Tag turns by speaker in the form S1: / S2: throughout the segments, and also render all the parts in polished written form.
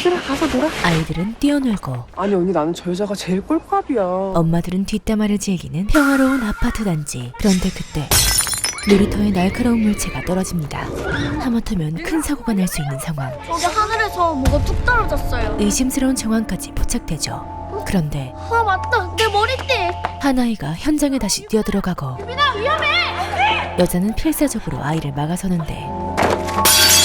S1: 얘들아 가서 놀아.
S2: 아이들은 뛰어놀고
S1: 아니 언니 나는 저 여자가 제일 꼴값이야.
S2: 엄마들은 뒷담화를 즐기는 평화로운 아파트 단지. 그런데 그때 놀이터에 날카로운 물체가 떨어집니다. 하마터면 큰 사고가 날 수 있는 상황.
S3: 저기 하늘에서 뭐가 뚝 떨어졌어요.
S2: 의심스러운 정황까지 포착되죠. 그런데
S3: 아 맞다, 내 머리띠.
S2: 한 아이가 현장에 다시 뛰어들어가고
S3: 유빈아 위험해.
S2: 여자는 필사적으로 아이를 막아서는데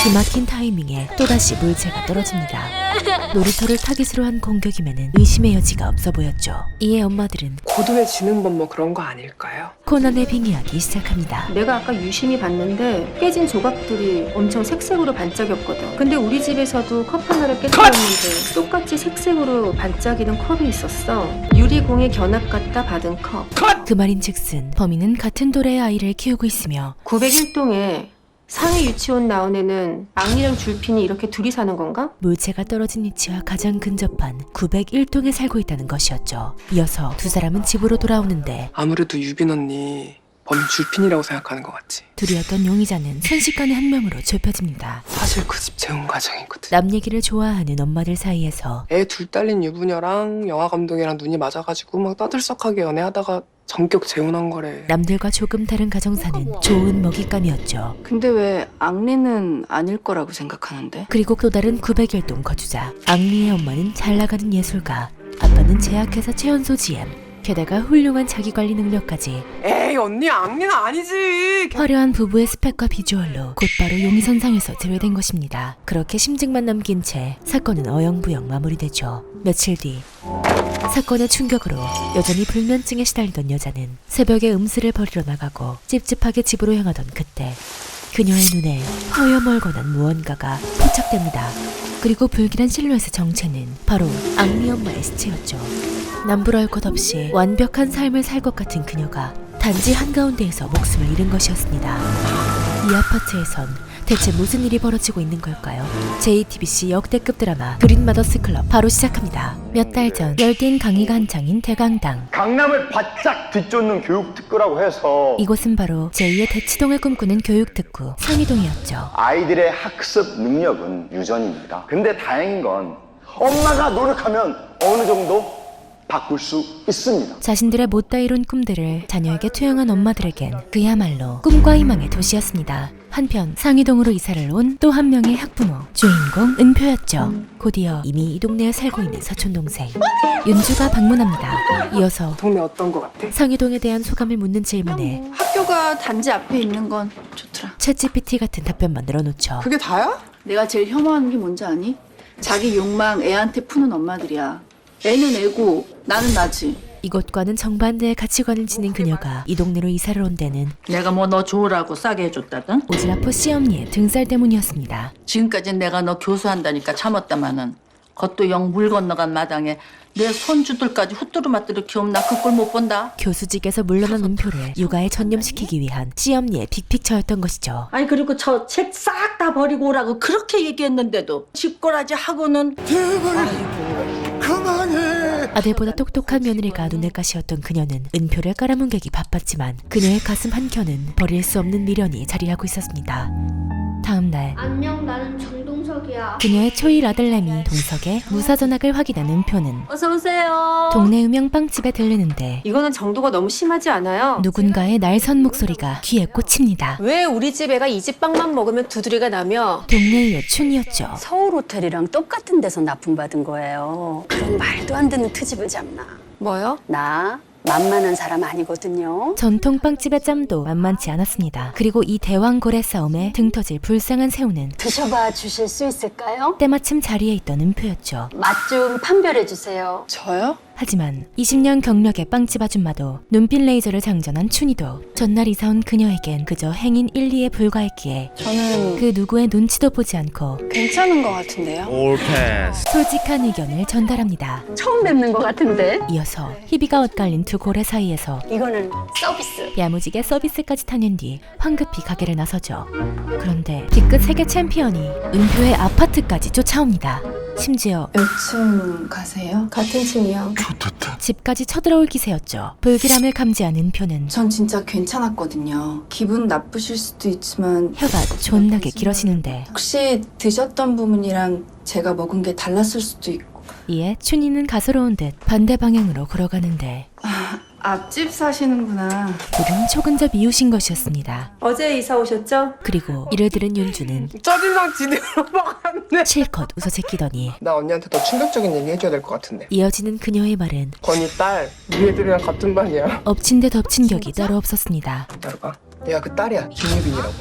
S2: 기막힌 타이밍에 또다시 물체가 떨어집니다. 놀이터를 타깃으로 한 공격임에는 의심의 여지가 없어 보였죠. 이에 엄마들은
S1: 고도해지는 법 뭐 그런 거 아닐까요?
S2: 코난을 빙의하기 시작합니다.
S4: 내가 아까 유심히 봤는데 깨진 조각들이 엄청 색색으로 반짝였거든. 근데 우리 집에서도 컵 하나를 깨뜨렸는데 똑같이 색색으로 반짝이는 컵이 있었어. 유리공예 견학 갖다 받은 컵.
S2: 그 말인즉슨 범인은 같은 도래의 아이를 키우고 있으며
S4: 901동에 상위 유치원 나온 애는 앙리랑 줄핀이 이렇게 둘이 사는 건가?
S2: 물체가 떨어진 위치와 가장 근접한 901동에 살고 있다는 것이었죠. 이어서 두 사람은 집으로 돌아오는데
S1: 아무래도 유빈 언니 범인 줄핀이라고 생각하는 것 같지.
S2: 둘이었던 용의자는 순식간에 한 명으로 좁혀집니다.
S1: 사실 그 집 재혼 과정이거든.
S2: 남 얘기를 좋아하는 엄마들 사이에서
S1: 애 둘 딸린 유부녀랑 영화 감독이랑 눈이 맞아가지고 막 떠들썩하게 연애하다가 전격 재혼한 거래.
S2: 남들과 조금 다른 가정사는 좋은 먹잇감이었죠.
S5: 근데 왜 앙리는 아닐 거라고 생각하는데?
S2: 그리고 또 다른 901동 거주자 앙리의 엄마는 잘나가는 예술가, 아빠는 제약회사 최연소 GM, 게다가 훌륭한 자기관리 능력까지.
S1: 에이 언니 악리는 아니지.
S2: 화려한 부부의 스펙과 비주얼로 곧바로 용의선상에서 제외된 것입니다. 그렇게 심증만 남긴 채 사건은 어영부영 마무리되죠. 며칠 뒤 사건의 충격으로 여전히 불면증에 시달리던 여자는 새벽에 음수를 버리러 나가고 찝찝하게 집으로 향하던 그때 그녀의 눈에 허여멀건한 무언가가 포착됩니다. 그리고 불길한 실루엣의 정체는 바로 앙리 엄마의 시체였죠. 남부러울 것 없이 완벽한 삶을 살 것 같은 그녀가 단지 한가운데에서 목숨을 잃은 것이었습니다. 이 아파트에선 대체 무슨 일이 벌어지고 있는 걸까요? JTBC 역대급 드라마 그린마더스 클럽 바로 시작합니다. 몇 달 전 열띤 강의가 한창인 대강당.
S6: 강남을 바짝 뒤쫓는 교육특구라고 해서
S2: 이곳은 바로 제2의 대치동을 꿈꾸는 교육특구 상이동이었죠.
S6: 아이들의 학습 능력은 유전입니다. 근데 다행인 건 엄마가 노력하면 어느 정도 바꿀 수 있습니다.
S2: 자신들의 못다 이룬 꿈들을 자녀에게 투영한 엄마들에겐 그야말로 꿈과 희망의 도시였습니다. 한편 상이동으로 이사를 온 또 한 명의 학부모, 주인공 은표였죠. 곧이어 이미 이 동네에 살고 있는 사촌동생 윤주가 방문합니다. 이어서
S1: 동네 어떤 거 같아?
S2: 상이동에 대한 소감을 묻는 질문에
S5: 학교가 단지 앞에 있는 건 좋더라.
S2: 챗GPT 같은 답변만 늘어놓죠.
S1: 그게 다야?
S5: 내가 제일 혐오하는 게 뭔지 아니? 자기 욕망 애한테 푸는 엄마들이야. 애는 애고 나는 나지.
S2: 이것과는 정반대의 가치관을 지닌 그녀가 이 동네로 이사를 온 데는
S7: 내가 뭐 너 좋으라고 싸게 해줬다든?
S2: 오지라포 시엄니의 등살 때문이었습니다.
S7: 지금까지 내가 너 교수한다니까 참았다마는 그것도 영 물 건너간 마당에 내 손주들까지 후뚜루마뚜루 키우면 나 그 꼴 못 본다.
S2: 교수직에서 물러난 은표를 육아에 전념시키기 위한 시엄니의 빅픽처였던 것이죠.
S7: 아니 그리고 저 책 싹 다 버리고 오라고 그렇게 얘기했는데도 집꼬라지 하고는
S2: 아들보다 똑똑한 며느리가 눈엣가시였던 그녀는 은표를 깔아뭉개기 바빴지만 그녀의 가슴 한켠은 버릴 수 없는 미련이 자리하고 있었습니다. 다음 날
S3: 안녕, 나는 정동석이야.
S2: 그녀의 초일 아들내미 동석의 무사전학을 확인한 은표는
S4: 어서 오세요.
S2: 동네 유명 빵집에 들르는데
S4: 이거는 정도가 너무 심하지 않아요?
S2: 누군가의 날선 목소리가 귀에 꽂힙니다.
S4: 왜 우리 집 애가 이 집 빵만 먹으면 두드리가 나며?
S2: 동네의 춘이었죠.
S8: 서울 호텔이랑 똑같은 데서 납품받은 거예요. 그런 말도 안 되는 트집을 잡나.
S4: 뭐요?
S8: 나 만만한 사람 아니거든요.
S2: 전통 빵집의 짬도 만만치 않았습니다. 그리고 이 대왕고래 싸움에 등 터질 불쌍한 새우는
S8: 드셔봐 주실 수 있을까요?
S2: 때마침 자리에 있던 은표였죠.
S8: 맛 좀 판별해 주세요.
S5: 저요?
S2: 하지만 20년 경력의 빵집 아줌마도 눈빛 레이저를 장전한 춘희도 전날 이사온 그녀에겐 그저 행인 1, 2에 불과했기에
S5: 저는
S2: 그 누구의 눈치도 보지 않고
S5: 괜찮은 것 같은데요?
S2: 솔직한 의견을 전달합니다.
S8: 처음 뵙는 것 같은데.
S2: 이어서 희비가 엇갈린 두 고래 사이에서
S8: 이거는 서비스.
S2: 야무지게 서비스까지 타낸 뒤 황급히 가게를 나서죠. 그런데 뒤끝 세계 챔피언이 은표의 아파트까지 쫓아옵니다. 심지어
S5: 몇 층 가세요?
S4: 같은 층이요.
S2: 집까지 쳐들어올 기세였죠. 불길함을 감지한 은표는
S5: 전 진짜 괜찮았거든요. 기분 나쁘실 수도 있지만
S2: 혀가 존나게 길어지는데
S5: 혹시 드셨던 부분이랑 제가 먹은 게 달랐을 수도 있고.
S2: 이에 춘희는 가소로운 듯 반대 방향으로 걸어가는데
S5: 앞집 사시는구나.
S2: 둘은 초근접 이웃인 것이었습니다.
S4: 어제 이사 오셨죠?
S2: 그리고 이를 들은 윤주는
S1: 첫인상 지대로 먹었네.
S2: 실컷 웃어 제끼더니
S1: 나 언니한테 더 충격적인 얘기 해줘야 될 것 같은데.
S2: 이어지는 그녀의 말은
S1: 건이 딸, 우리 애들이랑 같은 반이야.
S2: 엎친 데 덮친 격이 따로 없었습니다.
S1: 기다려봐. 얘가 그 딸이야, 김유빈이라고.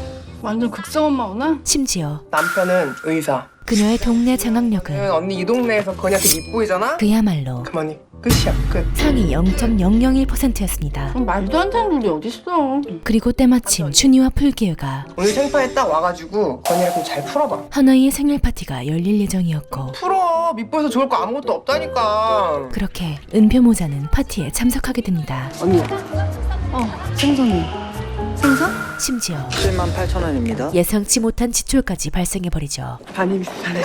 S5: 완전 극성 엄마 오나?
S2: 심지어
S1: 남편은 의사.
S2: 그녀의 동네 장악력은
S1: 언니 이 동네에서 건이한테 밉보이잖아?
S2: 그야말로
S1: 그만이 끝이야, 끝.
S2: 상위 0.001%였습니다.
S5: 말도 안 되는 룰이 어딨어.
S2: 그리고 때마침 춘희와 풀기회가
S1: 오늘 생파에 딱 와가지고 건이랑 좀 잘 풀어봐.
S2: 하나이의 생일 파티가 열릴 예정이었고
S1: 풀어. 밉보에서 좋을 거 아무것도 없다니까.
S2: 그렇게 은표 모자는 파티에 참석하게 됩니다.
S1: 언니.
S5: 생선이. 생선?
S2: 심지어
S9: 78,000원입니다.
S2: 예상치 못한 지출까지 발생해버리죠.
S1: 반이 비슷하네.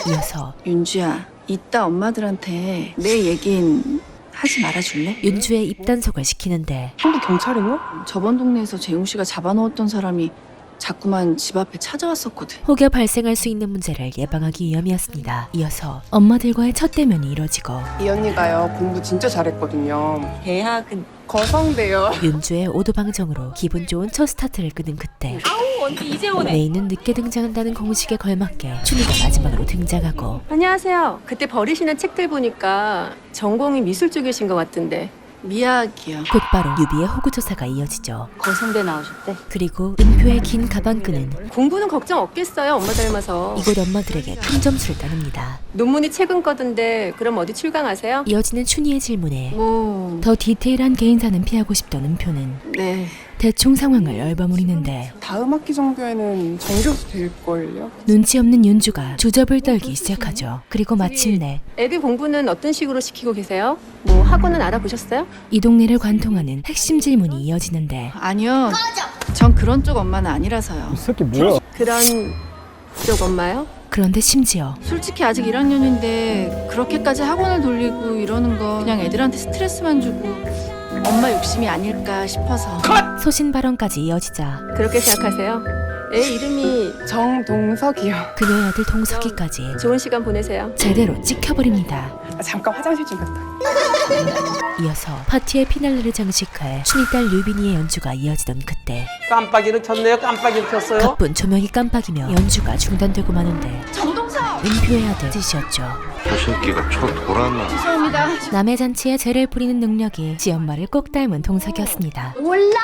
S2: 이어서
S5: 윤주야, 이따 엄마들한테 내 얘긴 하지 말아줄래?
S2: 윤주의 입단속을 시키는데
S1: 형도 경찰이냐?
S5: 저번 동네에서 재웅 씨가 잡아넣었던 사람이 자꾸만 집 앞에 찾아왔었거든.
S2: 혹여 발생할 수 있는 문제를 예방하기 위함이었습니다. 이어서 엄마들과의 첫 대면이 이뤄지고
S1: 이 언니가요, 공부 진짜 잘했거든요.
S8: 대학은
S1: 거성대요.
S2: 윤주의 오두방정으로 기분 좋은 첫 스타트를 끄는 그때
S8: 언니 이제 오네.
S2: 메인은 늦게 등장한다는 공식에 걸맞게 춘희가 마지막으로 등장하고
S4: 안녕하세요. 그때 버리시는 책들 보니까 전공이 미술 쪽이신 것 같은데.
S5: 미학이요.
S2: 곧바로 유비의 호구조사가 이어지죠.
S8: 거성대 나오셨대.
S2: 그리고 은표의 긴 가방끈은
S4: 공부는 걱정 없겠어요. 엄마 닮아서.
S2: 이곳 엄마들에게 큰 점수를 따냅니다.
S4: 논문이 최근 거던데 그럼 어디 출강하세요?
S2: 이어지는 춘희의 질문에
S5: 뭐,
S2: 더 디테일한 개인사는 피하고 싶던 은표는
S5: 네.
S2: 대충 상황을 얼버무리는데
S1: 다음 학기 정도에는 정교수 될걸요?
S2: 눈치 없는 윤주가 주접을 떨기 시작하죠. 그리고 마침내
S4: 애들 공부는 어떤 식으로 시키고 계세요? 뭐 학원은 알아보셨어요?
S2: 이 동네를 관통하는 핵심 질문이 이어지는데
S5: 아니요. 전 그런 쪽 엄마는 아니라서요.
S4: 그런 쪽 엄마요?
S2: 그런데 심지어
S5: 솔직히 아직 1학년인데 그렇게까지 학원을 돌리고 이러는 거 그냥 애들한테 스트레스만 주고 엄마 욕심이 아닐까 싶어서.
S2: 소신 발언까지 이어지자
S4: 그렇게 생각하세요? 애 이름이
S1: 정동석이요.
S2: 그녀의 아들 동석이까지
S4: 좋은 시간 보내세요.
S2: 제대로 찍혀버립니다.
S1: 잠깐 화장실 좀 갔다.
S2: 이어서 파티의 피날레를 장식할 춘희 딸 유빈이의 연주가 이어지던 그때
S9: 깜빡이를 켰네요. 깜빡이를 켰어요.
S2: 가쁜 조명이 깜빡이며 연주가 중단되고 마는데
S5: 정동석!
S2: 은표의 아들 뜻이었죠.
S10: 저 새끼가 초 돌았나?
S5: 죄송합니다.
S2: 남의 잔치에 죄를 부리는 능력이 지엄마를 꼭 닮은 동석이었습니다.
S3: 몰라.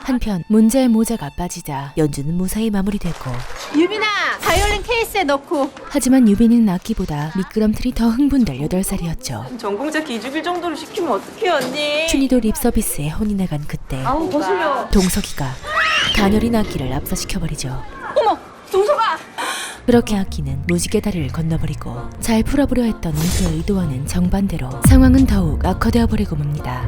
S2: 한편 문제의 모자가 빠지자 연주는 무사히 마무리되고
S4: 유빈아, 바이올린 케이스에 넣고.
S2: 하지만 유빈이는 악기보다 미끄럼틀이 더 흥분될 8살이었죠.
S4: 전공자 기죽일 정도로 시키면 어떡해 언니?
S2: 춘희도 립서비스에 혼이 나간 그때
S4: 아우 거슬려.
S2: 동석이가 가녀린 악기를 압사시켜버리죠.
S4: 어머, 동석아.
S2: 그렇게 악기는 무지개 다리를 건너버리고 잘 풀어보려 했던 은표의 의도와는 정반대로 상황은 더욱 악화되어버리고 맙니다.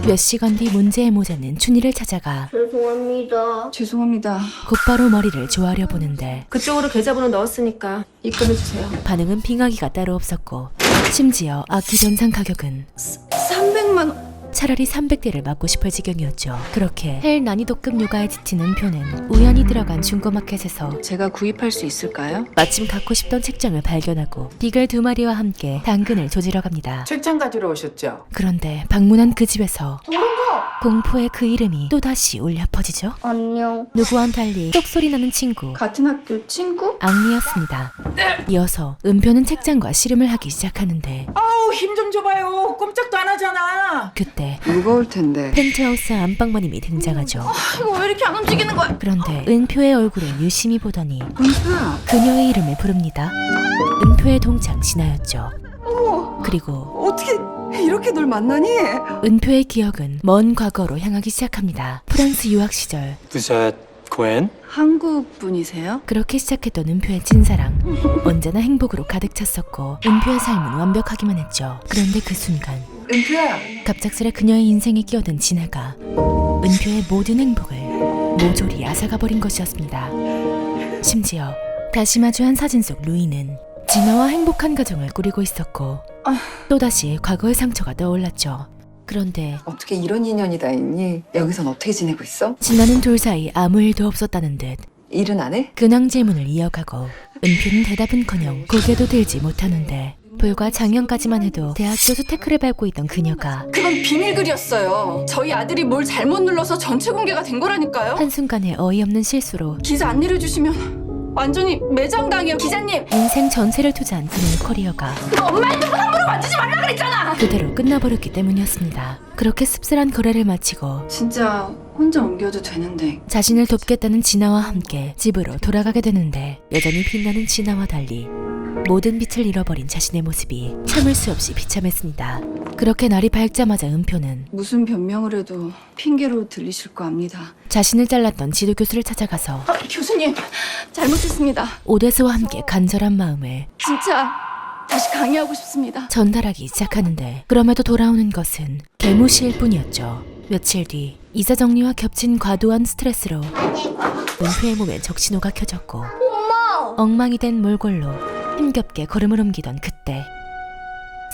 S2: 몇 시간 뒤 문제의 모자는 춘희를 찾아가
S3: 죄송합니다.
S5: 죄송합니다.
S2: 곧바로 머리를 조아려 보는데
S4: 그쪽으로 계좌번호 넣었으니까 입금해 주세요.
S2: 반응은 빙하기가 따로 없었고 심지어 악기 전산 가격은
S5: 300만 원.
S2: 차라리 300대를 맞고 싶을 지경이었죠. 그렇게 헬 난이도급 요가에 지친 은표는 우연히 들어간 중고마켓에서
S5: 제가 구입할 수 있을까요?
S2: 마침 갖고 싶던 책장을 발견하고 비글 2마리와 함께 당근을 조지러 갑니다.
S1: 책장 가지러 오셨죠?
S2: 그런데 방문한 그 집에서 공포의 그 이름이 또다시 울려 퍼지죠.
S3: 안녕.
S2: 누구와는 달리 똑소리 나는 친구
S5: 같은 학교 친구?
S2: 앙리였습니다. 이어서 은표는 책장과 씨름을 하기 시작하는데
S7: 아우 힘 좀 줘봐요. 꼼짝도 안 하잖아.
S2: 그때
S1: 무거울 텐데.
S2: 펜트하우스 안방마님이 등장하죠.
S5: 이거 왜 이렇게 안 움직이는 거야?
S2: 그런데 은표의 얼굴을 유심히 보더니
S5: 은표야.
S2: 그녀의 이름을 부릅니다. 은표의 동창 진아였죠. 그리고
S5: 어떻게 이렇게 널 만나니?
S2: 은표의 기억은 먼 과거로 향하기 시작합니다. 프랑스 유학 시절
S9: 고엔?
S5: 한국 분이세요?
S2: 그렇게 시작했던 은표의 찐사랑 언제나 행복으로 가득 찼었고 은표의 삶은 완벽하기만 했죠. 그런데 그 순간
S1: 은표야.
S2: 갑작스레 그녀의 인생에 끼어든 진아가 은표의 모든 행복을 모조리 앗아가 버린 것이었습니다. 심지어 다시 마주한 사진 속 루이는 진아와 행복한 가정을 꾸리고 있었고 또다시 과거의 상처가 떠올랐죠. 그런데
S11: 어떻게 이런 인연이 다 있니? 여기선 어떻게 지내고 있어?
S2: 진아는 둘 사이 아무 일도 없었다는 듯
S11: 일은 안 해?
S2: 근황 질문을 이어가고 은표는 대답은커녕 고개도 들지 못하는데 불과 작년까지만 해도 대학 교수 태클을 밟고 있던 그녀가
S5: 그건 비밀글이었어요. 저희 아들이 뭘 잘못 눌러서 전체 공개가 된 거라니까요.
S2: 한순간에 어이없는 실수로
S5: 기사 안 내려주시면 완전히 매장당해요, 기자님.
S2: 인생 전세를 투자한 그녀의 커리어가
S5: 엄마 핸드폰 함부로 만지지 말라 그랬잖아.
S2: 그대로 끝나버렸기 때문이었습니다. 그렇게 씁쓸한 거래를 마치고
S5: 진짜 혼자 옮겨도 되는데
S2: 자신을 돕겠다는 진아와 함께 집으로 돌아가게 되는데 여전히 빛나는 진아와 달리 모든 빛을 잃어버린 자신의 모습이 참을 수 없이 비참했습니다. 그렇게 날이 밝자마자 은표는
S5: 무슨 변명을 해도 핑계로 들리실 거 압니다.
S2: 자신을 잘랐던 지도교수를 찾아가서
S5: 교수님, 잘못했습니다.
S2: 오대수와 함께 간절한 마음을
S5: 진짜 다시 강의하고 싶습니다.
S2: 전달하기 시작하는데 그럼에도 돌아오는 것은 개무시일 뿐이었죠. 며칠 뒤 이사 정리와 겹친 과도한 스트레스로 은표의 몸에 적신호가 켜졌고 엉망이 된 몰골로 힘겹게 걸음을 옮기던 그때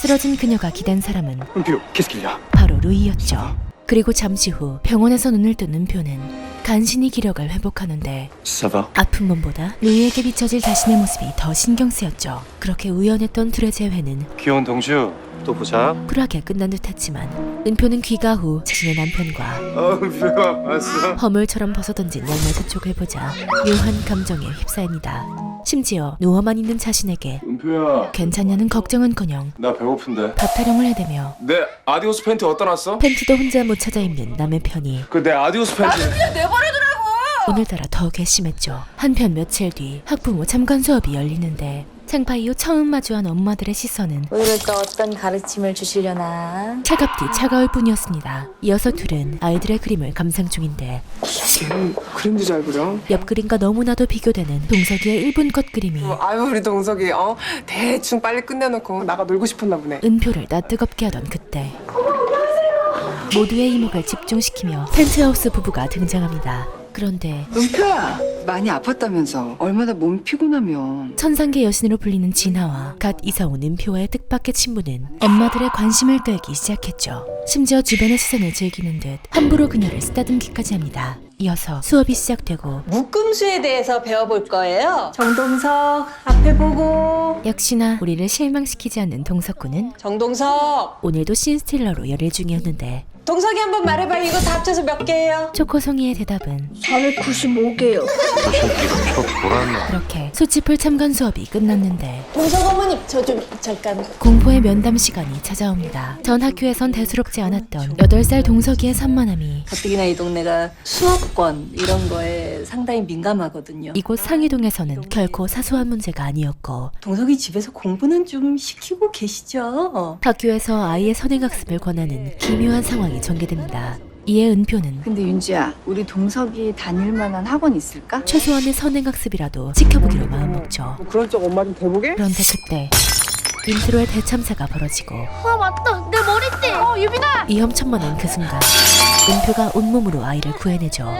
S2: 쓰러진 그녀가 기댄 사람은
S6: 은표, qu'est-ce
S2: 바로 루이였죠. 그리고 잠시 후 병원에서 눈을 뜬 은표는 간신히 기력을 회복하는데
S10: Ça va?
S2: 아픈 몸보다 루이에게 비춰질 자신의 모습이 더 신경 쓰였죠. 그렇게 우연했던 둘의 재회는
S10: 귀여운 동주, 또 보자.
S2: 쿨하게 끝난 듯했지만 은표는 귀가 후 자신의 남편과
S10: 은표야, 왔어.
S2: 허물처럼 벗어던진 양말 그쪽을 보자 묘한 감정에 휩싸입니다. 심지어 누워만 있는 자신에게
S10: 은표야,
S2: 괜찮냐는 걱정은커녕
S10: 나 배고픈데.
S2: 밥 타령을 해대며
S10: 내 아디오스 팬티 어디다 놨어?
S2: 팬티도 혼자 못 찾아 입는 남의 편이
S10: 그 내 아디오스 팬티.
S2: 오늘따라 더 괘씸했죠. 한편 며칠 뒤 학부모 참관 수업이 열리는데 생파 이후 처음 마주한 엄마들의 시선은
S8: 오늘은 또 어떤 가르침을 주시려나?
S2: 차갑디 차가울 뿐이었습니다. 이어서 둘은 아이들의 그림을 감상 중인데
S1: 걔는 그림도 잘 그려.
S2: 옆 그림과 너무나도 비교되는 동석이의 일본 컷 그림이
S1: 아유 우리 동석이 대충 빨리 끝내놓고 나가 놀고 싶었나 보네.
S2: 은표를 낯뜨겁게 하던 그때 모두의 이목을 집중시키며 펜트하우스 부부가 등장합니다. 그런데
S11: 은표야, 많이 아팠다면서. 얼마나 몸 피곤하면.
S2: 천상계 여신으로 불리는 진아와 갓 이사온 은표와의 뜻밖의 친분은 엄마들의 관심을 끌기 시작했죠. 심지어 주변의 시선을 즐기는 듯 함부로 그녀를 쓰다듬기까지 합니다. 이어서 수업이 시작되고
S8: 묶음수에 대해서 배워볼 거예요. 정동석, 앞에 보고.
S2: 역시나 우리를 실망시키지 않는 동석군은
S8: 정동석,
S2: 오늘도 씬스틸러로 열일 중이었는데
S8: 동석이 한번 말해봐. 이거 다 합쳐서 몇 개예요?
S2: 초코송이의 대답은
S3: 495개요.
S10: 저 새끼가 쳐 돌았나?
S2: 그렇게 수치풀 참관 수업이 끝났는데
S8: 동석 어머님, 저 좀 잠깐.
S2: 공포의 면담 시간이 찾아옵니다. 전 학교에선 대수롭지 않았던 8살 동석이의 산만함이
S8: 가뜩이나 이 동네가 수업권 이런 거에 상당히 민감하거든요.
S2: 이곳 상위동에서는 결코 사소한 문제가 아니었고
S8: 동석이 집에서 공부는 좀 시키고 계시죠?
S2: 학교에서 아이의 선행학습을 권하는 기묘한 상황이 전개됩니다. 이에 은표는
S5: 근데 윤지야, 우리 동석이 다닐 만한 학원 있을까?
S2: 최소한의 선행학습이라도 지켜보기로 마음먹죠.
S1: 그런 적 엄마 좀 대보게?
S2: 그런데 그때 인트로의 대참사가 벌어지고
S3: 아 맞다, 내 머리띠. 유빈아.
S2: 위험천만한 그 순간 은표가 온몸으로 아이를 구해내죠.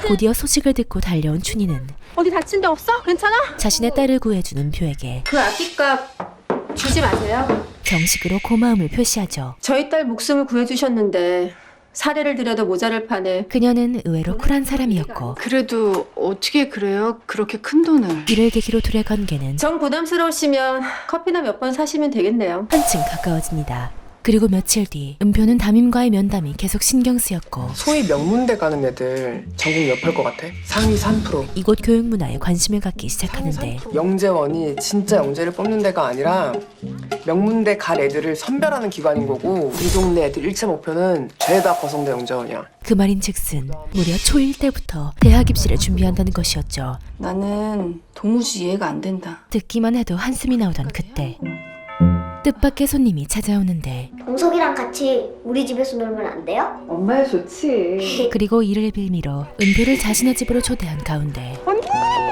S2: 곧이어 소식을 듣고 달려온 춘희는
S3: 어디 다친 데 없어? 괜찮아?
S2: 자신의 딸을 구해준 은표에게
S4: 그 아끼값 주지 마세요.
S2: 정식으로 고마움을 표시하죠.
S4: 저희 딸 목숨을 구해주셨는데 사례를 들여도 모자랄 판에
S2: 그녀는 의외로 쿨한 사람이었고
S5: 그래도 어떻게 그래요? 그렇게 큰 돈을.
S2: 이를 계기로 둘의 관계는
S4: 정 부담스러우시면 커피나 몇 번 사시면 되겠네요.
S2: 한층 가까워집니다. 그리고 며칠 뒤 은표는 담임과의 면담이 계속 신경 쓰였고
S1: 소위 명문대 가는 애들 전공 몇 할 것 같아? 상위 3%.
S2: 이곳 교육 문화에 관심을 갖기 시작하는데
S1: 영재원이 진짜 영재를 뽑는 데가 아니라 명문대 갈 애들을 선별하는 기관인 거고 우리 동네 애들 1차 목표는 죄다 거성대 영재원이야.
S2: 그 말인즉슨 무려 초1 때부터 대학 입시를 준비한다는 것이었죠.
S5: 나는 도무지 이해가 안 된다.
S2: 듣기만 해도 한숨이 나오던 그때 뜻밖의 손님이 찾아오는데
S3: 동석이랑 같이 우리 집에서 놀면 안 돼요?
S11: 엄마야 좋지.
S2: 그리고 이를 빌미로 은표를 자신의 집으로 초대한 가운데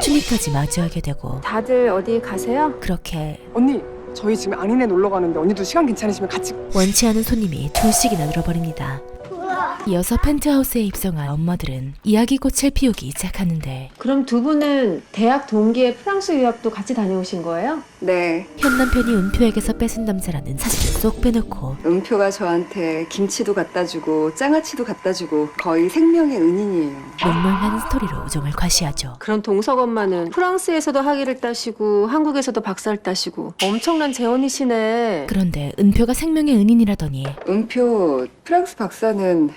S2: 춘희까지 마주하게 되고
S4: 다들 어디 가세요?
S2: 그렇게
S1: 언니 저희 지금 안인에 놀러 가는데 언니도 시간 괜찮으시면 같이.
S2: 원치 않은 손님이 둘씩이나 늘어버립니다. 이어서 펜트하우스에 입성한 엄마들은 이야기꽃을 피우기 시작하는데
S4: 그럼 두 분은 대학 동기의 프랑스 유학도 같이 다녀오신 거예요?
S11: 네.
S2: 현 남편이 은표에게서 뺏은 남자라는 사실을 쏙 빼놓고
S11: 은표가 저한테 김치도 갖다 주고 장아찌도 갖다 주고 거의 생명의 은인이에요.
S2: 몽롱한 스토리로 우정을 과시하죠.
S4: 그런 동석 엄마는 프랑스에서도 학위를 따시고 한국에서도 박사를 따시고 엄청난 재혼이시네.
S2: 그런데 은표가 생명의 은인이라더니
S11: 은표 프랑스 박사는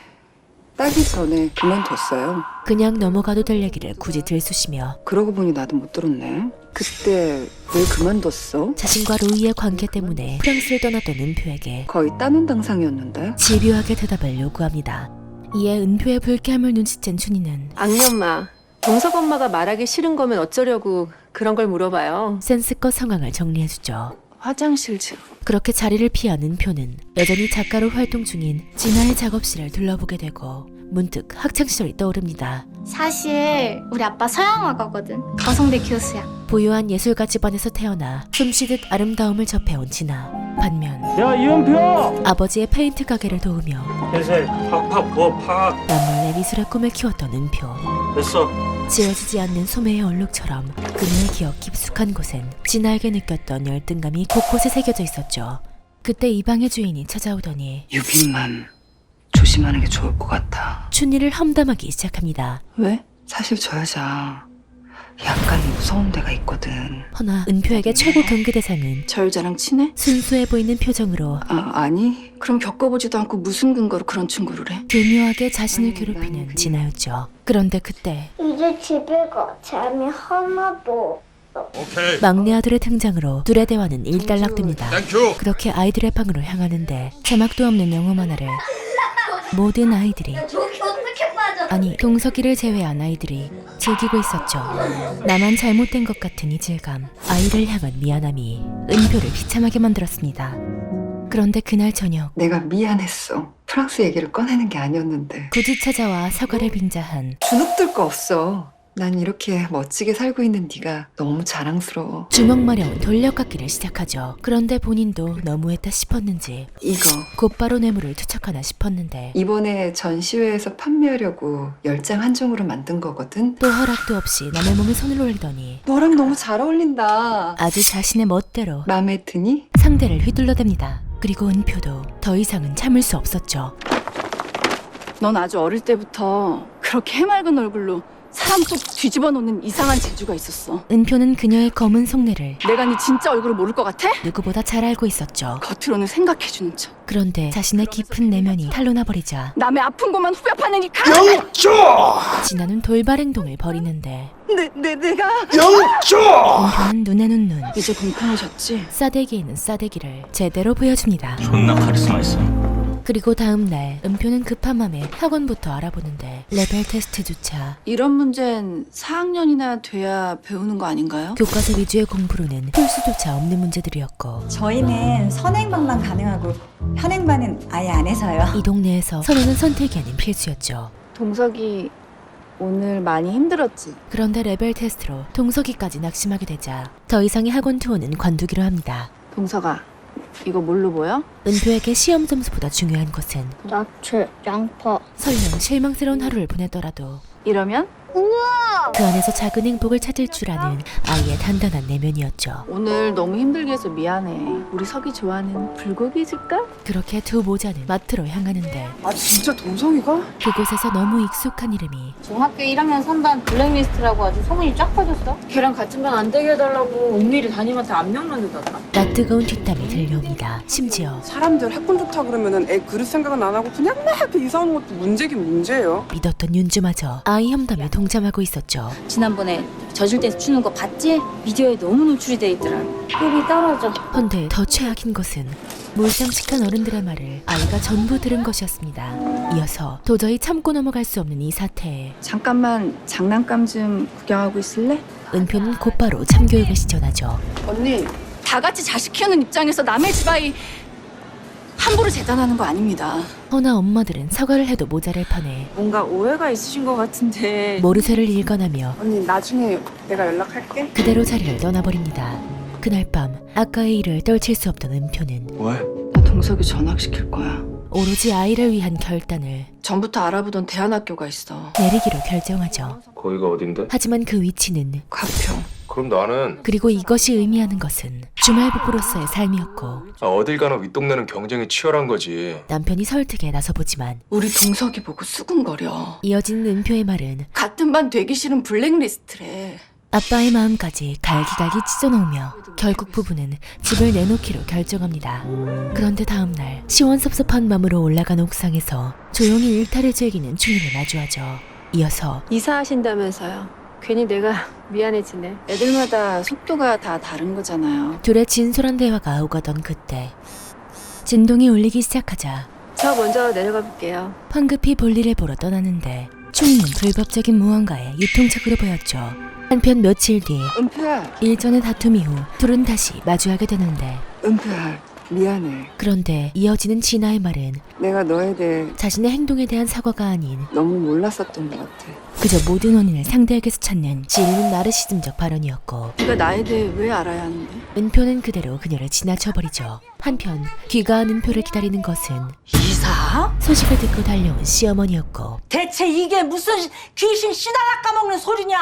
S11: 따기 전에 그만뒀어요.
S2: 그냥 넘어가도 될 얘기를 굳이 들쑤시며
S11: 그러고 보니 나도 못 들었네. 그때 왜 그만뒀어?
S2: 자신과 로이의 관계 때문에 프랑스를 떠났던 은표에게
S11: 거의 따는 당상이었는데.
S2: 집요하게 대답을 요구합니다. 이에 은표의 불쾌함을 눈치챈 춘희는
S4: 악년마. 동석 엄마가 말하기 싫은 거면 어쩌려고 그런 걸 물어봐요.
S2: 센스껏 상황을 정리해주죠.
S5: 화장실 좀.
S2: 그렇게 자리를 피한 은표는 여전히 작가로 활동 중인 진아의 작업실을 둘러보게 되고 문득 학창시절이 떠오릅니다.
S3: 사실 우리 아빠 서양화가거든. 거성대 교수야.
S2: 부유한 예술가 집안에서 태어나 숨쉬듯 아름다움을 접해온 진아. 반면
S9: 야, 이은표!
S2: 아버지의 페인트 가게를 도우며
S9: 회색, 팍팍 부어, 팍.
S2: 남몰래 미술의 꿈을 키웠던 은표.
S9: 됐어.
S2: 지워지지 않는 소매의 얼룩처럼 그녀의 기억 깊숙한 곳엔 진아에게 느꼈던 열등감이 곳곳에 새겨져 있었죠. 그때 이 방의 주인이 찾아오더니
S11: 유빈만 조심하는 게 좋을 것 같아.
S2: 춘희를 험담하기 시작합니다.
S11: 왜? 사실 저 여자 약간 무서운 데가 있거든.
S2: 허나 은표에게 최고 경계 대상은
S5: 저 여자랑 친해?
S2: 순수해 보이는 표정으로
S11: 아니.
S5: 그럼 겪어보지도 않고 무슨 근거로 그런 충고를 해?
S2: 교묘하게 자신을 괴롭히는 진아였죠. 그런데 그때
S3: 이제 집에 가. 재미 하나도.
S2: 막내 아들의 등장으로 둘의 대화는 일단락됩니다. 그렇게 아이들의 방으로 향하는데 자막도 없는 영어 만화를 모든 아이들이,
S3: 저기 어떻게 빠져?
S2: 아니 동석이를 제외한 아이들이 즐기고 있었죠. 나만 잘못된 것 같은 이질감, 아이를 향한 미안함이 은표를 비참하게 만들었습니다. 그런데 그날 저녁
S11: 내가 미안했어. 프랑스 얘기를 꺼내는 게 아니었는데.
S2: 굳이 찾아와 사과를 빙자한
S11: 주눅들 거 없어. 난 이렇게 멋지게 살고 있는 네가 너무 자랑스러워.
S2: 주먹 마려운 돌려깎기를 시작하죠. 그런데 본인도 너무했다 싶었는지
S11: 이거
S2: 곧바로 뇌물을 투척하나 싶었는데
S11: 이번에 전시회에서 판매하려고 10장 한정으로 만든 거거든.
S2: 또 허락도 없이 남의 몸에 손을 올리더니
S11: 너랑 너무 잘 어울린다.
S2: 아주 자신의 멋대로
S11: 마음에 드니?
S2: 상대를 휘둘러댑니다. 그리고 은표도 더 이상은 참을 수 없었죠.
S5: 넌 아주 어릴 때부터 그렇게 해맑은 얼굴로 사람 속 뒤집어 놓는 이상한 재주가 있었어.
S2: 은표는 그녀의 검은 속내를
S5: 내가 네 진짜 얼굴을 모를 것 같아?
S2: 누구보다 잘 알고 있었죠.
S5: 겉으로는 생각해주는 척.
S2: 그런데 자신의 깊은 내면이 탄로나버리자
S5: 남의 아픈 것만 후벼 파는 이
S2: 진아는 돌발 행동을 벌이는데
S5: 내가
S2: 은표는 눈에는 눈,
S5: 이제 공평해졌지?
S2: 싸대기에는 싸대기를 제대로 보여줍니다.
S9: 존나 카리스마 있어.
S2: 그리고 다음 날 은표는 급한 맘에 학원부터 알아보는데 레벨 테스트조차
S5: 이런 문제는 4학년이나 돼야 배우는 거 아닌가요?
S2: 교과서 위주의 공부로는 풀 수조차 없는 문제들이었고
S12: 저희는 선행반만 가능하고 현행반은 아예 안 해서요.
S2: 이 동네에서 선행은 선택이 아닌 필수였죠.
S5: 동석이 오늘 많이 힘들었지?
S2: 그런데 레벨 테스트로 동석이까지 낙심하게 되자 더 이상의 학원 투어는 관두기로 합니다.
S5: 동석아, 이거 뭘로 보여?
S2: 은표에게 시험 점수보다 중요한 것은
S3: 나체, 양파.
S2: 설령 실망스러운 하루를 보내더라도
S5: 이러면?
S2: 그 안에서 작은 행복을 찾을 줄 아는 아이의 단단한 내면이었죠.
S5: 오늘 너무 힘들게 해서 미안해. 우리 석이 좋아하는 불고기 줄까?
S2: 그렇게 두 모자는 마트로 향하는데
S1: 아 진짜 동성이가?
S2: 그곳에서 너무 익숙한 이름이
S3: 중학교 1학년 3반 블랙리스트라고 아주 소문이 쫙 퍼졌어.
S4: 걔랑 같은 반 안 되게 해달라고 은밀히 담임한테 안면 만들다가.
S2: 낯 뜨거운 뒷담이 들려옵니다. 심지어
S1: 사람들 학군 좋다 그러면은 애 그릇 생각은 안 하고 그냥 막 이사 오는 것도 문제긴 문제예요.
S2: 믿었던 윤주마저 아이 험담에 동참하고 있었죠.
S12: 지난번에 저질대서 추는 거 봤지? 비디오에 너무 노출이 돼 있더라.
S3: 꿀이 떨어져.
S2: 헌데 더 최악인 것은 몰상식한 어른들의 말을 아이가 전부 들은 것이었습니다. 이어서 도저히 참고 넘어갈 수 없는 이 사태에
S5: 잠깐만 장난감 좀 구경하고 있을래?
S2: 은표는 곧바로 참교육을 시전하죠.
S1: 언니
S5: 다 같이 자식 키우는 입장에서 남의 집 아이 함부로 재단하는 거 아닙니다.
S2: 허나 엄마들은 사과를 해도 모자랄 판에
S4: 뭔가 오해가 있으신 것 같은데.
S2: 모르쇠를 일관하며
S1: 언니 나중에 내가 연락할게.
S2: 그대로 자리를 떠나버립니다. 그날 밤 아까의 일을 떨칠 수 없던 은표는
S10: 왜?
S5: 나 동석이 전학시킬 거야.
S2: 오로지 아이를 위한 결단을
S5: 전부터 알아보던 대안학교가 있어.
S2: 내리기로 결정하죠.
S10: 거기가 어딘데?
S2: 하지만 그 위치는
S5: 가평.
S10: 그럼 나는
S2: 그리고 이것이 의미하는 것은 주말 부부로서의 삶이었고
S10: 어딜 가나 윗동네는 경쟁이 치열한 거지.
S2: 남편이 설득에 나서보지만
S5: 우리 동석이 보고 수근거려.
S2: 이어지는 은표의 말은
S5: 같은 반 되기 싫은 블랙리스트래.
S2: 아빠의 마음까지 갈기갈기 찢어놓으며 결국 부부는 집을 내놓기로 결정합니다. 그런데 다음날 시원섭섭한 마음으로 올라간 옥상에서 조용히 일탈을 즐기는 춘희를 마주하죠. 이어서
S4: 이사하신다면서요. 괜히 내가 미안해지네.
S5: 애들마다 속도가 다 다른 거잖아요.
S2: 둘의 진솔한 대화가 오가던 그때 진동이 울리기 시작하자
S4: 저 먼저 내려가 볼게요.
S2: 황급히 볼일을 보러 떠나는데 춘희는 불법적인 무언가에 유통책으로 보였죠. 한편 며칠 뒤
S11: 은표야,
S2: 일전의 다툼 이후 둘은 다시 마주하게 되는데
S11: 은표야, 미안해.
S2: 그런데 이어지는 진아의 말은
S11: 내가 너에 대해
S2: 자신의 행동에 대한 사과가 아닌
S11: 너무 몰랐었던 것 같아.
S2: 그저 모든 원인을 상대에게서 찾는 지리는 나르시즘적 발언이었고
S5: 네가 나에 대해 왜 알아야 하는데?
S2: 은표는 그대로 그녀를 지나쳐버리죠. 한편 귀가한 은표를 기다리는 것은
S7: 이사?
S2: 소식을 듣고 달려온 시어머니였고
S7: 대체 이게 무슨 귀신 씨다락 까먹는 소리냐?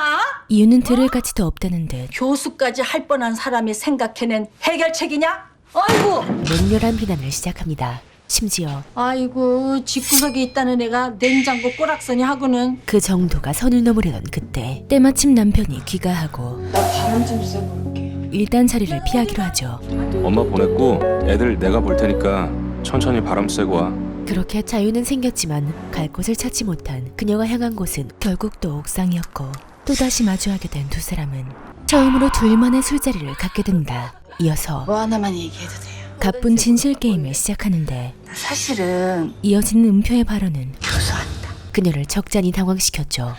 S2: 이유는 들을 가치도 없다는 듯
S7: 교수까지 할 뻔한 사람이 생각해낸 해결책이냐? 아이고!
S2: 맹렬한 비난을 시작합니다. 심지어
S7: 아이고 집구석에 있다는 애가 냉장고 꼬락서니 하고는.
S2: 그 정도가 선을 넘으려던 그때 때마침 남편이 귀가하고
S5: 나 바람 좀 쐬볼게.
S2: 일단 자리를 피하기로 하죠.
S10: 엄마 보냈고 애들 내가 볼 테니까 천천히 바람 쐬고 와.
S2: 그렇게 자유는 생겼지만 갈 곳을 찾지 못한 그녀가 향한 곳은 결국 또 옥상이었고 또다시 마주하게 된 두 사람은 처음으로 둘만의 술자리를 갖게 된다. 이어서
S5: 뭐 하나만 얘기해도 돼요.
S2: 가쁜 진실 게임을 시작하는데
S5: 사실은
S2: 이어지는 은표의 발언은
S5: 교수한다.
S2: 그녀를 적잖이 당황시켰죠.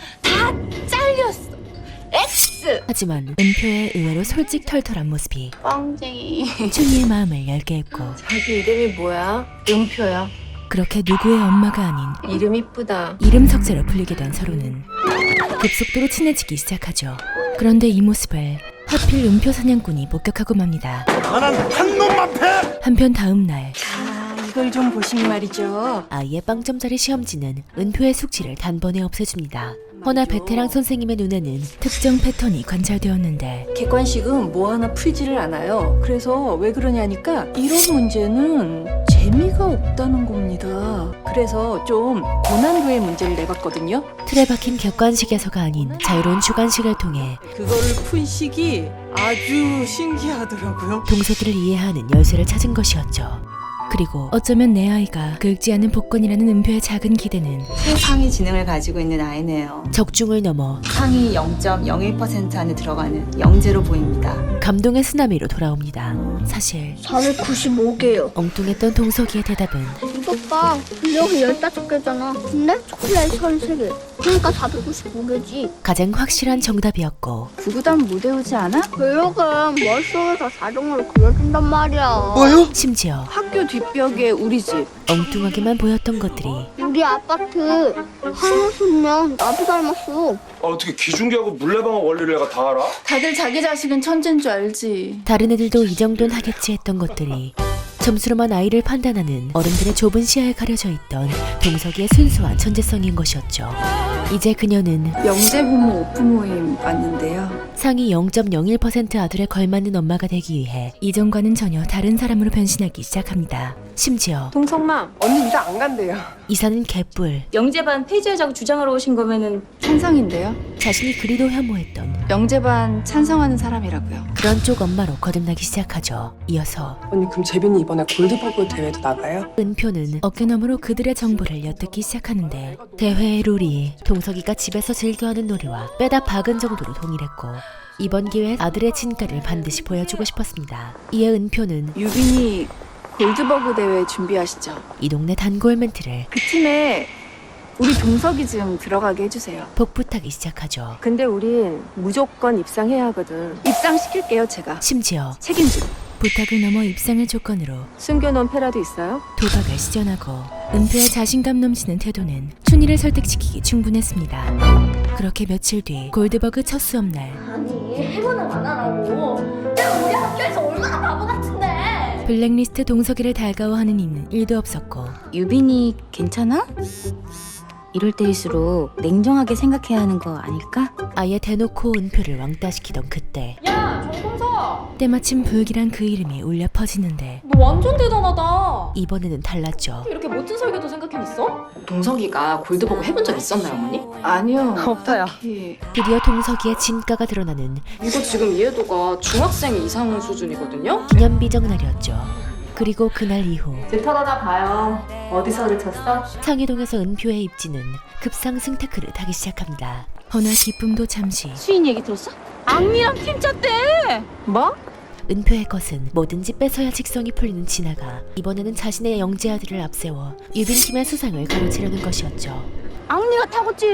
S3: 잘렸어. X.
S2: 하지만 은표의 의외로 솔직털털한 모습이
S3: 뻥쟁이.
S2: 춘희의 마음을 열게 했고
S4: 자기 이름이 뭐야? 은표야.
S2: 그렇게 누구의 엄마가 아닌
S4: 이름 이쁘다.
S2: 이름 석자로 불리게 된 서로는 급속도로 친해지기 시작하죠. 그런데 이 모습을 하필 은표 사냥꾼이 목격하고 맙니다. 한편 다음 날
S7: 이걸 좀 보시면 말이죠.
S2: 아이의 빵점짜리 시험지는 은표의 숙지를 단번에 없애줍니다. 허나 베테랑 선생님의 눈에는 특정 패턴이 관찰되었는데
S7: 객관식은 뭐 하나 풀지를 않아요. 그래서 왜 그러냐니까 이런 문제는 재미가 없다는 겁니다. 그래서 좀 고난도의 문제를 내봤거든요.
S2: 틀에 박힌 객관식에서가 아닌 자유로운 주관식을 통해
S7: 그거를 푼 식이 아주 신기하더라고요.
S2: 동서들을 이해하는 열쇠를 찾은 것이었죠. 그리고 어쩌면 내 아이가 긁지 않은 복권이라는 은표의 작은 기대는
S12: 최상위 지능을 가지고 있는 아이네요.
S2: 적중을 넘어
S12: 상위 0.01% 안에 들어가는 영재로 보입니다.
S2: 감동의 쓰나미로 돌아옵니다. 사실
S3: 495개요.
S2: 엉뚱했던 동석이의 대답은
S3: 이것 봐. 분량이 15개잖아. 근데 초콜릿 33개. 그러니까 495개지.
S2: 가장 확실한 정답이었고
S5: 구구단 못 외우지 않아?
S3: 그러게 머릿속에서 자동으로 그려준단 말이야.
S2: 심지어
S5: 학교 뒷벽에 우리 집.
S2: 엉뚱하게만 보였던 것들이
S3: 우리 아파트 한우순면 나도 닮았어.
S10: 어떻게 기중기하고 물레방아 원리를 내가 다 알아?
S5: 다들 자기 자식은 천재인 줄 알지.
S2: 다른 애들도 이 정도는 하겠지 했던 것들이 점수로만 아이를 판단하는 어른들의 좁은 시야에 가려져 있던 동석이의 순수한 천재성인 것이었죠. 이제 그녀는
S5: 영재 부모 오프 모임 왔는데요.
S2: 상위 0.01% 아들에 걸맞는 엄마가 되기 위해 이전과는 전혀 다른 사람으로 변신하기 시작합니다. 심지어
S4: 동성맘,
S1: 언니 이사 안 간대요.
S2: 이사는 개뿔,
S4: 영재반 폐지하자고 주장하러 오신 거면은
S5: 찬성인데요.
S2: 자신이 그리도 혐오했던
S5: 영재반 찬성하는 사람이라고요.
S2: 그런 쪽 엄마로 거듭나기 시작하죠. 이어서
S1: 언니 그럼 재빈이 이번에 골드버그 대회도 나가요?
S2: 은표는 어깨너머로 그들의 정보를 엿듣기 시작하는데 대회의 룰이 동석이가 집에서 즐겨하는 놀이와 빼다 박은 정도로 동일했고 이번 기회에 아들의 진가를 반드시 보여주고 싶었습니다. 이에 은표는
S5: 유빈이 골드버그 대회 준비하시죠.
S2: 이 동네 단골 멘트를
S5: 그 팀에 우리 동석이 좀 들어가게 해주세요.
S2: 복붙하기 시작하죠.
S4: 근데 우린 무조건 입상해야 하거든.
S5: 입상시킬게요, 제가.
S2: 심지어
S5: 책임지고.
S2: 부탁을 넘어 입상을 조건으로
S4: 숨겨놓은 패라도 있어요?
S2: 도박을 시전하고 은표의 자신감 넘치는 태도는 춘희를 설득시키기 충분했습니다. 그렇게 며칠 뒤 골드버그 첫 수업날
S3: 아니 해보는 안 하라고. 내가 우리 학교에서 얼마나 바보 같은데.
S2: 블랙리스트 동석이를 달가워하는 이는 1도 없었고
S13: 유빈이 괜찮아? 이럴 때일수록 냉정하게 생각해야 하는 거 아닐까?
S2: 아예 대놓고 은표를 왕따시키던 그때
S5: 야, 정동석!
S2: 때마침 불길한 그 이름이 울려 퍼지는데
S5: 너 완전 대단하다.
S2: 이번에는 달랐죠.
S5: 이렇게 멋진 설계도 생각해냈어?
S4: 동석이가 골드버거 해본 적 있었나요, 어머니?
S11: 아니요.
S4: 없어요.
S2: 드디어 동석이의 진가가 드러나는
S4: 이거 지금 이해도가 중학생 이상 수준이거든요?
S2: 기념비적 날이었죠. 그리고 그날 이후
S4: 들터다 봐요. 어디서를 쳤어?
S2: 상이동에서 은표의 입지는 급상승 태클을 타기 시작합니다. 허나 기쁨도 잠시.
S13: 수인 얘기 들었어? 악리랑 팀 짰대!
S4: 뭐?
S2: 은표의 것은 뭐든지 뺏어야 직성이 풀리는 진아가 이번에는 자신의 영재 아들을 앞세워 유빈팀의 수상을 가로채려는 것이었죠.
S13: 악리가 타고지!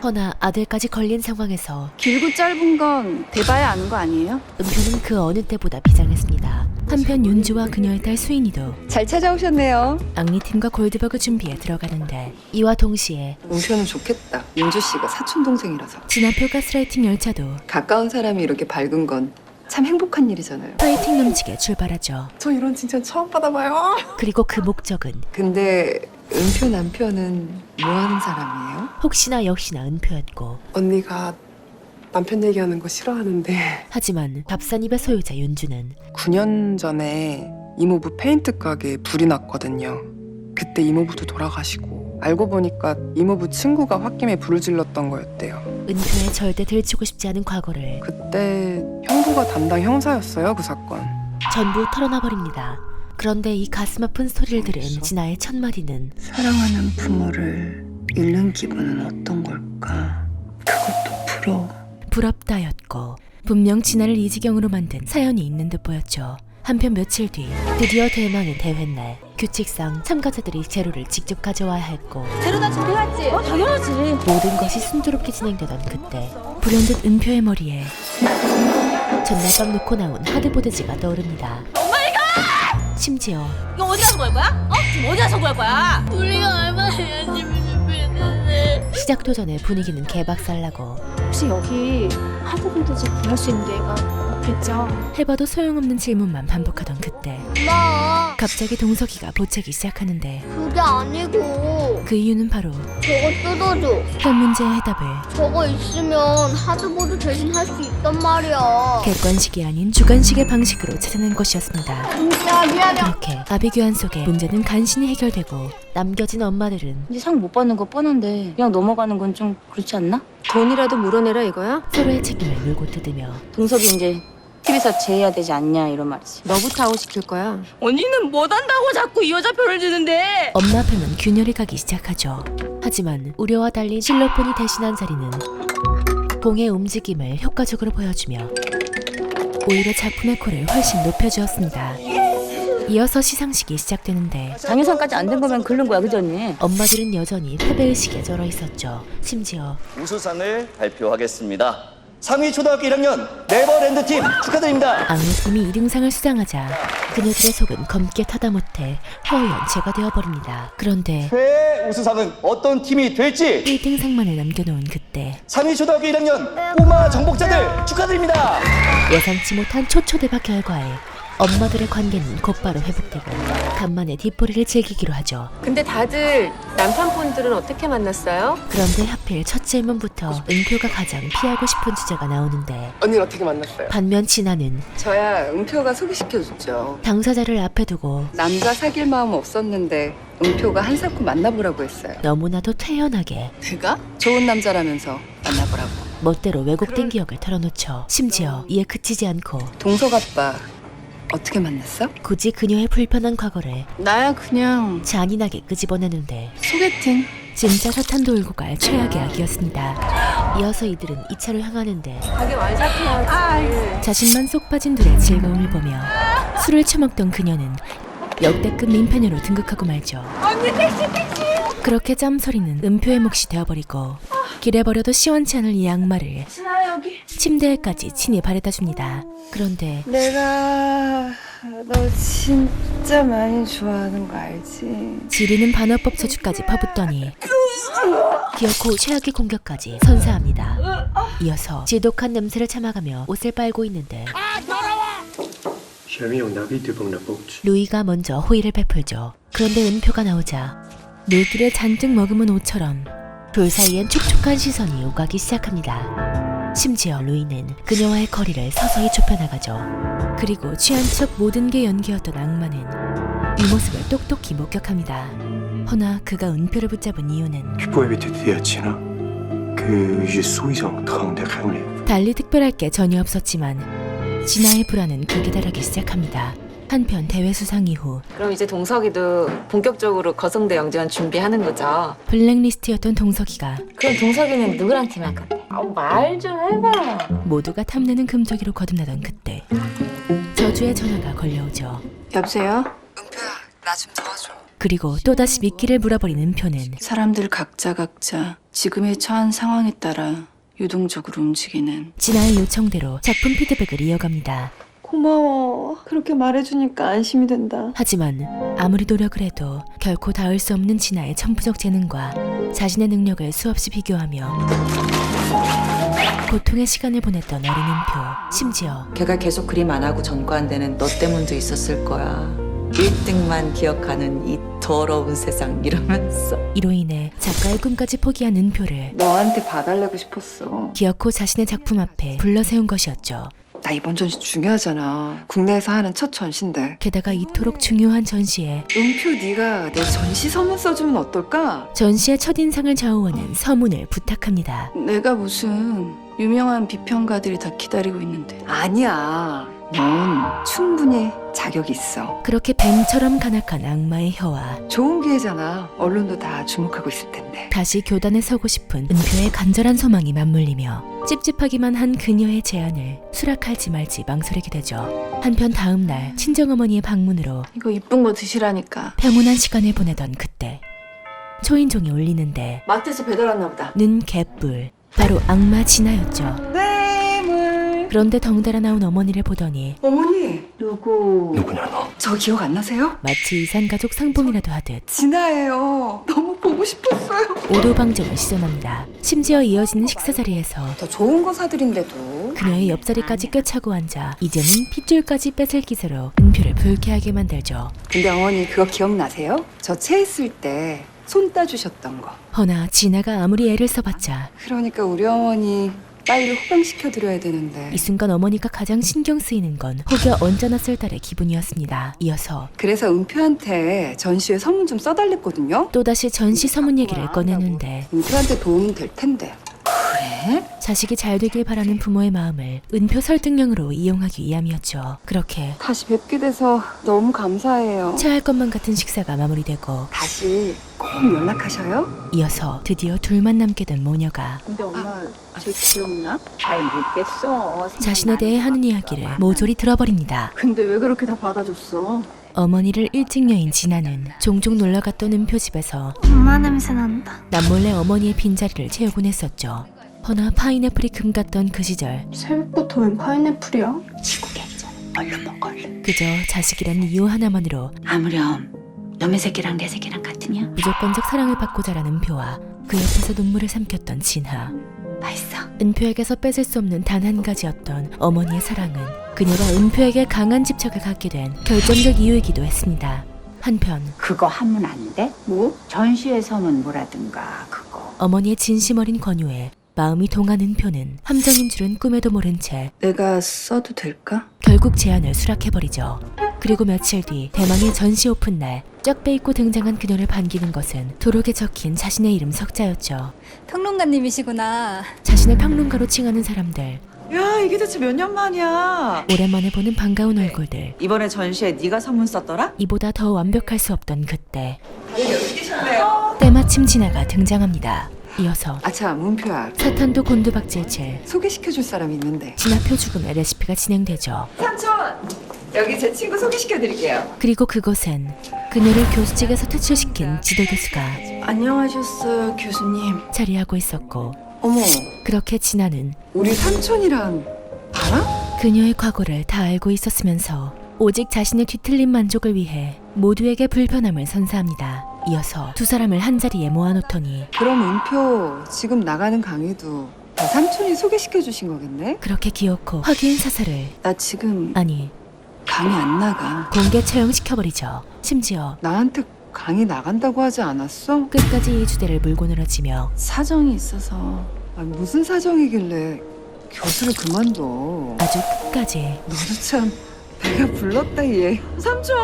S2: 허나 아들까지 걸린 상황에서
S11: 길고 짧은 건 대봐야 아는 거 아니에요?
S2: 은표는 그 어느 때보다 비장했습니다. 한편 윤주와 그녀의 딸 수인이도
S11: 잘 찾아오셨네요.
S2: 앙리팀과 골드버그 준비에 들어가는데 이와 동시에
S11: 은표는 좋겠다. 윤주 씨가 사촌 동생이라서.
S2: 진아표 가스라이팅 열차도
S11: 가까운 사람이 이렇게 밝은 건 참 행복한 일이잖아요.
S2: 파이팅 넘치게 출발하죠.
S1: 저 이런 칭찬 처음 받아봐요.
S2: 그리고 그 목적은
S11: 근데 은표 남편은 뭐 하는 사람이에요?
S2: 혹시나 역시나 은표였고
S1: 언니가 남편 얘기하는 거 싫어하는데
S2: 하지만 밥산입의 소유자 윤주는
S1: 9년 전에 이모부 페인트 가게에 불이 났거든요. 그때 이모부도 돌아가시고 알고 보니까 이모부 친구가 홧김에 불을 질렀던 거였대요.
S2: 은표의 절대 들추고 싶지 않은 과거를
S1: 그때 형부가 담당 형사였어요, 그 사건.
S2: 전부 털어놔버립니다. 그런데 이 가슴 아픈 스토리를 들은 진아의 첫 마디는
S11: 사랑하는 부모를 잃는 기분은 어떤 걸까? 그것도 부러워.
S2: 부럽다였고 분명 진아를 이 지경으로 만든 사연이 있는 듯 보였죠. 한편 며칠 뒤 드디어 대망의 대회날 규칙상 참가자들이 재료를 직접 가져와야 했고
S13: 재료 다 준비했지? 당연하지.
S2: 모든 것이 순조롭게 진행되던 그때 불현듯 은표의 머리에 전날 밤 놓고 나온 하드보드지가 떠오릅니다. 심지어
S13: 이거 어디 가서 구할 거야? 지금 어디 가서 구할 거야?
S3: 우리가 얼마나 열심히 준비했는데.
S2: 시작도 전에 분위기는 개박살나고
S4: 혹시 여기 하드보드지 구할 수 있는 데가 없겠죠?
S2: 해봐도 소용없는 질문만 반복하던 그때
S3: 엄마,
S2: 갑자기 동석이가 보채기 시작하는데
S3: 그게 아니고
S2: 그 이유는 바로
S3: 저거 뜯어줘.
S2: 현 문제의 해답을
S3: 저거 있으면 하드보드 대신 할 수 있단 말이야.
S2: 객관식이 아닌 주관식의 방식으로 찾아낸 것이었습니다.
S3: 야, 미안해.
S2: 그렇게 아비규환 속에 문제는 간신히 해결되고 남겨진 엄마들은
S13: 이제 상 못 받는 거 뻔한데 그냥 넘어가는 건 좀 그렇지 않나?
S4: 돈이라도 물어내라 이거야?
S2: 서로의 책임을 물고 뜯으며
S13: 동석이 이제 TV에서 제해야 되지 않냐 이런 말이지.
S4: 너부터 아웃 시킬 거야.
S13: 언니는 못 한다고 자꾸 이 여자 편을 드는데.
S2: 엄마 앞에는 균열이 가기 시작하죠. 하지만 우려와 달리 실로폰이 대신한 자리는 공의 움직임을 효과적으로 보여주며 오히려 작품의 콜을 훨씬 높여주었습니다. 이어서 시상식이 시작되는데
S13: 장유상까지 안 된 거면 긁는 거야, 그죠 언니?
S2: 엄마들은 여전히 패배의식에 절어 있었죠. 심지어
S14: 우수상을 발표하겠습니다. 상위 초등학교 1학년 네버랜드팀 축하드립니다.
S2: 앙리팀이 2등상을 수상하자 그녀들의 속은 검게 타다 못해 허연체가 되어버립니다. 그런데
S14: 최애 우수상은 어떤 팀이 될지
S2: 1등상만을 남겨놓은 그때
S14: 상위 초등학교 1학년 꼬마 정복자들 축하드립니다.
S2: 예상치 못한 초초대박 결과에 엄마들의 관계는 곧바로 회복되고 간만에 뒷보리를 즐기기로 하죠.
S4: 근데 다들 남편분들은 어떻게 만났어요?
S2: 그런데 하필 첫 질문부터 은표가 가장 피하고 싶은 주제가 나오는데
S1: 언니는 어떻게 만났어요?
S2: 반면 진아는
S11: 저야 은표가 소개시켜줬죠.
S2: 당사자를 앞에 두고
S11: 남자 사귈 마음 없었는데 은표가 한사코 만나보라고 했어요.
S2: 너무나도 태연하게
S11: 내가? 좋은 남자라면서 만나보라고.
S2: 멋대로 왜곡된 기억을 털어놓죠. 심지어 이에 그치지 않고
S11: 동석 아빠 어떻게 만났어?
S2: 굳이 그녀의 불편한 과거를
S5: 나야 그냥
S2: 잔인하게 끄집어내는데
S5: 소개팅.
S2: 진짜 사탄 돌고 갈 최악의 악이었습니다. 이어서 이들은 2차로 향하는데
S4: 가게 완삭해야지.
S2: 자신만 쏙 빠진 둘의 즐거움을 보며 술을 처먹던 그녀는 역대급 민폐녀로 등극하고 말죠.
S3: 언니 택시.
S2: 그렇게 짬소리는 은표의 몫이 되어버리고 길에 버려도 시원치 않을 이 악마를
S3: 진아 여기.
S2: 침대에까지 친히 바래다줍니다. 그런데
S11: 내가 너 진짜 많이 좋아하는 거 알지?
S2: 지리는 반어법 저주까지 퍼붓더니 기어코 최악의 공격까지 선사합니다. 이어서 지독한 냄새를 참아가며 옷을 빨고 있는데 루이가 먼저 호의를 베풀죠. 그런데 은표가 나오자 물기를 잔뜩 머금은 옷처럼 둘 사이엔 촉촉한 시선이 오가기 시작합니다. 심지어 루이는 그녀와의 거리를 서서히 좁혀나가죠. 그리고 취한 척 모든 게 연기였던 악마는 이 모습을 똑똑히 목격합니다. 허나 그가 은표를 붙잡은 이유는 달리 특별할 게 전혀 없었지만 진아의 불안은 극에 달하기 시작합니다. 한편 대회 수상 이후
S15: 그럼 이제 동석이도 본격적으로 거성대 영재원 준비하는 거죠?
S2: 블랙리스트였던 동석이가
S13: 그럼 동석이는 누구랑 팀할 건데? 말 좀 해봐.
S2: 모두가 탐내는 금토기로 거듭나던 그때 저주의 전화가 걸려오죠.
S7: 여보세요?
S1: 은표야, 나 좀 도와줘.
S2: 그리고 또다시 미끼를 물어버린 은표는
S7: 사람들 각자 지금에 처한 상황에 따라 유동적으로 움직이는
S2: 진아의 요청대로 작품 피드백을 이어갑니다.
S11: 고마워. 그렇게 말해주니까 안심이 된다.
S2: 하지만 아무리 노력을 해도 결코 닿을 수 없는 진아의 천부적 재능과 자신의 능력을 수없이 비교하며 고통의 시간을 보냈던 어린 은표. 심지어
S15: 걔가 계속 그림 안 하고 전과한 데는 너 때문도 있었을 거야. 1등만 기억하는 이 더러운 세상 이러면서
S2: 이로 인해 작가의 꿈까지 포기한 은표를
S11: 너한테 봐달라고 싶었어.
S2: 기어코 자신의 작품 앞에 불러세운 것이었죠.
S1: 나 이번 전시 중요하잖아. 국내에서 하는 첫 전시인데.
S2: 게다가 이토록 중요한 전시에
S1: 은표 네가 내 전시 서문 써주면 어떨까?
S2: 전시의 첫인상을 좌우하는 서문을 부탁합니다.
S7: 내가 무슨 유명한 비평가들이 다 기다리고 있는데.
S1: 아니야. 넌 충분히 자격 있어.
S2: 그렇게 뱀처럼 간악한 악마의 혀와
S1: 좋은 기회잖아. 언론도 다 주목하고 있을 텐데.
S2: 다시 교단에 서고 싶은 은표의 간절한 소망이 맞물리며 찝찝하기만 한 그녀의 제안을 수락할지 말지 망설이게 되죠. 한편 다음 날 친정어머니의 방문으로
S7: 이거 이쁜 거 드시라니까.
S2: 평온한 시간을 보내던 그때 초인종이 울리는데
S7: 마트에서 배달 왔나 보다.
S2: 는 개뿔 바로 악마 진아였죠. 그런데 덩달아 나온 어머니를 보더니
S1: 어머니,
S14: 누구냐 너?
S1: 저 기억 안 나세요?
S2: 마치 이산가족 상봉이라도 하듯
S1: 진아예요. 너무 보고 싶었어요.
S2: 오도방정을 시전합니다. 심지어 이어지는 식사 자리에서
S1: 더 좋은 거 사드린데도.
S2: 그녀의 옆자리까지 꿰차고 앉아 이제는 핏줄까지 뺏을 기세로 은표를 불쾌하게 만들죠.
S1: 근데 어머니 그거 기억나세요? 저 체했을 때 손 따주셨던 거.
S2: 허나 진아가 아무리 애를 써봤자
S1: 그러니까 우리 어머니 빨리 호강시켜드려야 되는데.
S2: 이 순간 어머니가 가장 신경 쓰이는 건 혹여 언짢았을 딸의 기분이었습니다. 이어서
S1: 그래서 은표한테 전시회 서문 좀 써달랬거든요.
S2: 또다시 전시 서문 얘기를 꺼내는데
S1: 은표한테 도움은 될 텐데.
S2: 그래? 자식이 잘 되길 바라는 부모의 마음을 은표 설득량으로 이용하기 위함이었죠. 그렇게
S1: 다시 뵙게 돼서 너무 감사해요.
S2: 체할 것만 같은 식사가 마무리되고
S1: 다시 꼭 연락하셔요.
S2: 이어서 드디어 둘만 남게 된 모녀가
S7: 근데 엄마 제 기억나? 잘 묻겠어.
S2: 자신에 대해 하는 이야기를 모조리 들어버립니다.
S7: 근데 왜 그렇게 다 받아줬어?
S2: 어머니를 일찍 여인 진아는 종종 놀러갔던 은표 집에서
S3: 엄마 냄새 난다.
S2: 남몰래 어머니의 빈자리를 채우곤 했었죠. 허나 파인애플이 금 같던 그 시절
S3: 새벽부터 웬 파인애플이야?
S13: 지구개 있잖아. 얼른 먹어 얼른.
S2: 그저 자식이란 이유 하나만으로
S13: 아무렴 너의 새끼랑 내 새끼랑 같으냐?
S2: 무조건적 사랑을 받고 자란 은표와 그 옆에서 눈물을 삼켰던 진아.
S13: 맛있어.
S2: 은표에게서 뺏을 수 없는 단 한 가지였던 어머니의 사랑은 그녀가 은표에게 강한 집착을 갖게 된 결정적 이유이기도 했습니다. 한편
S8: 그거 하면 안 돼? 뭐? 전시회서는 뭐라든가 그거.
S2: 어머니의 진심 어린 권유에 마음이 동한 은표는 함정인 줄은 꿈에도 모른 채
S1: 내가 써도 될까?
S2: 결국 제안을 수락해버리죠. 그리고 며칠 뒤 대망의 전시 오픈 날 쫙 빼입고 등장한 그녀를 반기는 것은 도록에 적힌 자신의 이름 석자였죠.
S12: 평론가님이시구나.
S2: 자신을 평론가로 칭하는 사람들,
S11: 야, 이게 대체 몇 년 만이야?
S2: 오랜만에 보는 반가운 얼굴들,
S11: 이번에 전시회 네가 선문 썼더라?
S2: 이보다 더 완벽할 수 없던 그때
S1: 여기 계셨네요.
S2: 때마침 진아가 등장합니다. 이어서
S1: 아차, 문표야.
S2: 사탄도 곤두박질채
S1: 소개시켜줄 사람이 있는데.
S2: 진아표 죽음의 레시피가 진행되죠.
S1: 삼촌! 여기 제 친구 소개시켜드릴게요.
S2: 그리고 그곳엔 그녀를 교수직에서 퇴출시킨 지도교수가
S7: 안녕하셨어요 교수님.
S2: 자리하고 있었고,
S1: 어머,
S2: 그렇게 진아는
S1: 우리 삼촌이랑 알아?
S2: 그녀의 과거를 다 알고 있었으면서 오직 자신의 뒤틀린 만족을 위해 모두에게 불편함을 선사합니다. 이어서 두 사람을 한자리에 모아놓더니
S1: 그럼 은표 지금 나가는 강의도 다 삼촌이 소개시켜주신 거겠네?
S2: 그렇게 기어코 확인 사살을
S7: 나 지금
S2: 아니
S7: 강의 안 나가.
S2: 공개 처형시켜버리죠. 심지어
S1: 나한테 강의 나간다고 하지 않았어?
S2: 끝까지 이 주제를 물고 늘어지며
S7: 사정이 있어서.
S1: 아니, 무슨 사정이길래 교수를 그만둬.
S2: 아주 끝까지.
S1: 너도 참 내가 불렀다 얘. 삼촌,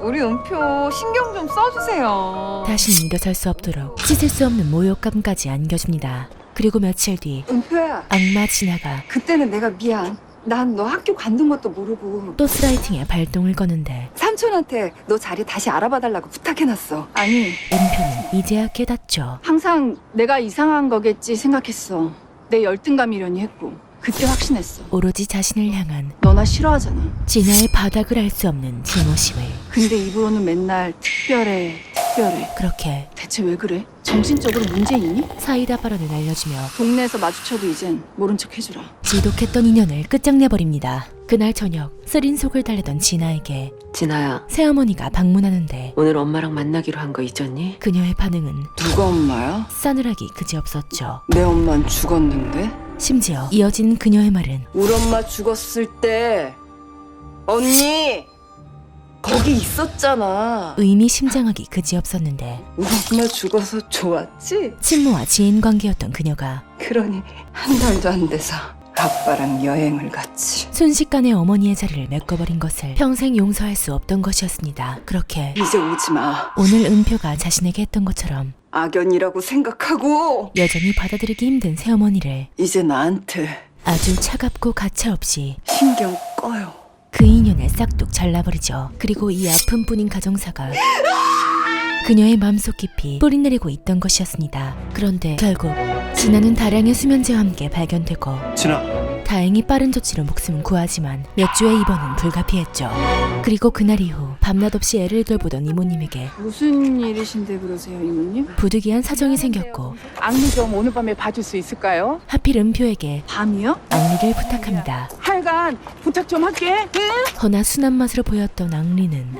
S1: 우리 은표 신경 좀 써주세요.
S2: 다시는 일어설 수 없도록 씻을 수 없는 모욕감까지 안겨줍니다. 그리고 며칠 뒤
S11: 은표야,
S2: 악마 진아가
S11: 그때는 내가 미안. 난 너 학교 관둔 것도 모르고
S2: 가스라이팅에 발동을 거는데
S11: 삼촌한테 너 자리 다시 알아봐달라고 부탁해놨어.
S7: 아니,
S2: 은표는 이제야 깨닫죠.
S7: 항상 내가 이상한 거겠지 생각했어. 내 열등감이려니 했고 그때 확신했어.
S2: 오로지 자신을 향한
S7: 너 나 싫어하잖아.
S2: 진아의 바닥을 알 수 없는 증오심을.
S7: 근데 입으로는 맨날 특별해.
S2: 그렇게
S7: 대체 왜 그래? 정신적으로 문제 있니?
S2: 사이다 발언을 알려주며
S7: 동네에서 마주쳐도 이젠 모른 척 해주라.
S2: 지독했던 인연을 끝장내버립니다. 그날 저녁 쓰린 속을 달래던 진아에게
S16: 진아야,
S2: 새어머니가 방문하는데
S16: 오늘 엄마랑 만나기로 한 거 잊었니?
S2: 그녀의 반응은
S1: 누가 엄마야?
S2: 싸늘하기 그지없었죠.
S1: 내 엄만 죽었는데?
S2: 심지어 이어진 그녀의 말은
S1: 우리 엄마 죽었을 때 언니 거기 있었잖아.
S2: 의미심장하기 그지없었는데
S1: 우리 엄마 죽어서 좋았지?
S2: 친모와 지인 관계였던 그녀가
S1: 그러니 한 달도 안 돼서 아빠랑 여행을 갔지.
S2: 순식간에 어머니의 자리를 메꿔버린 것을 평생 용서할 수 없던 것이었습니다. 그렇게
S1: 이제 오지 마.
S2: 오늘 은표가 자신에게 했던 것처럼
S1: 악연이라고 생각하고
S2: 여전히 받아들이기 힘든 새어머니를
S1: 이제 나한테
S2: 아주 차갑고 가차없이
S1: 신경 꺼요.
S2: 그 인연을 싹둑 잘라버리죠. 그리고 이 아픔뿐인 가정사가 그녀의 마음속 깊이 뿌리내리고 있던 것이었습니다. 그런데 결국 진아는 다량의 수면제와 함께 발견되고
S9: 진아.
S2: 다행히 빠른 조치로 목숨은 구하지만 몇 주의 입원은 불가피했죠. 그리고 그날 이후 밤낮 없이 애를 돌보던 이모님에게
S7: 무슨 일이신데 그러세요, 이모님?
S2: 부득이한 사정이 생겼고
S7: 악리 좀 오늘 밤에 봐줄 수 있을까요?
S2: 하필 은표에게
S7: 밤이요?
S2: 앙리를 부탁합니다.
S7: 하여간 부탁 좀 할게.
S2: 허나 순한 맛으로 보였던 앙리는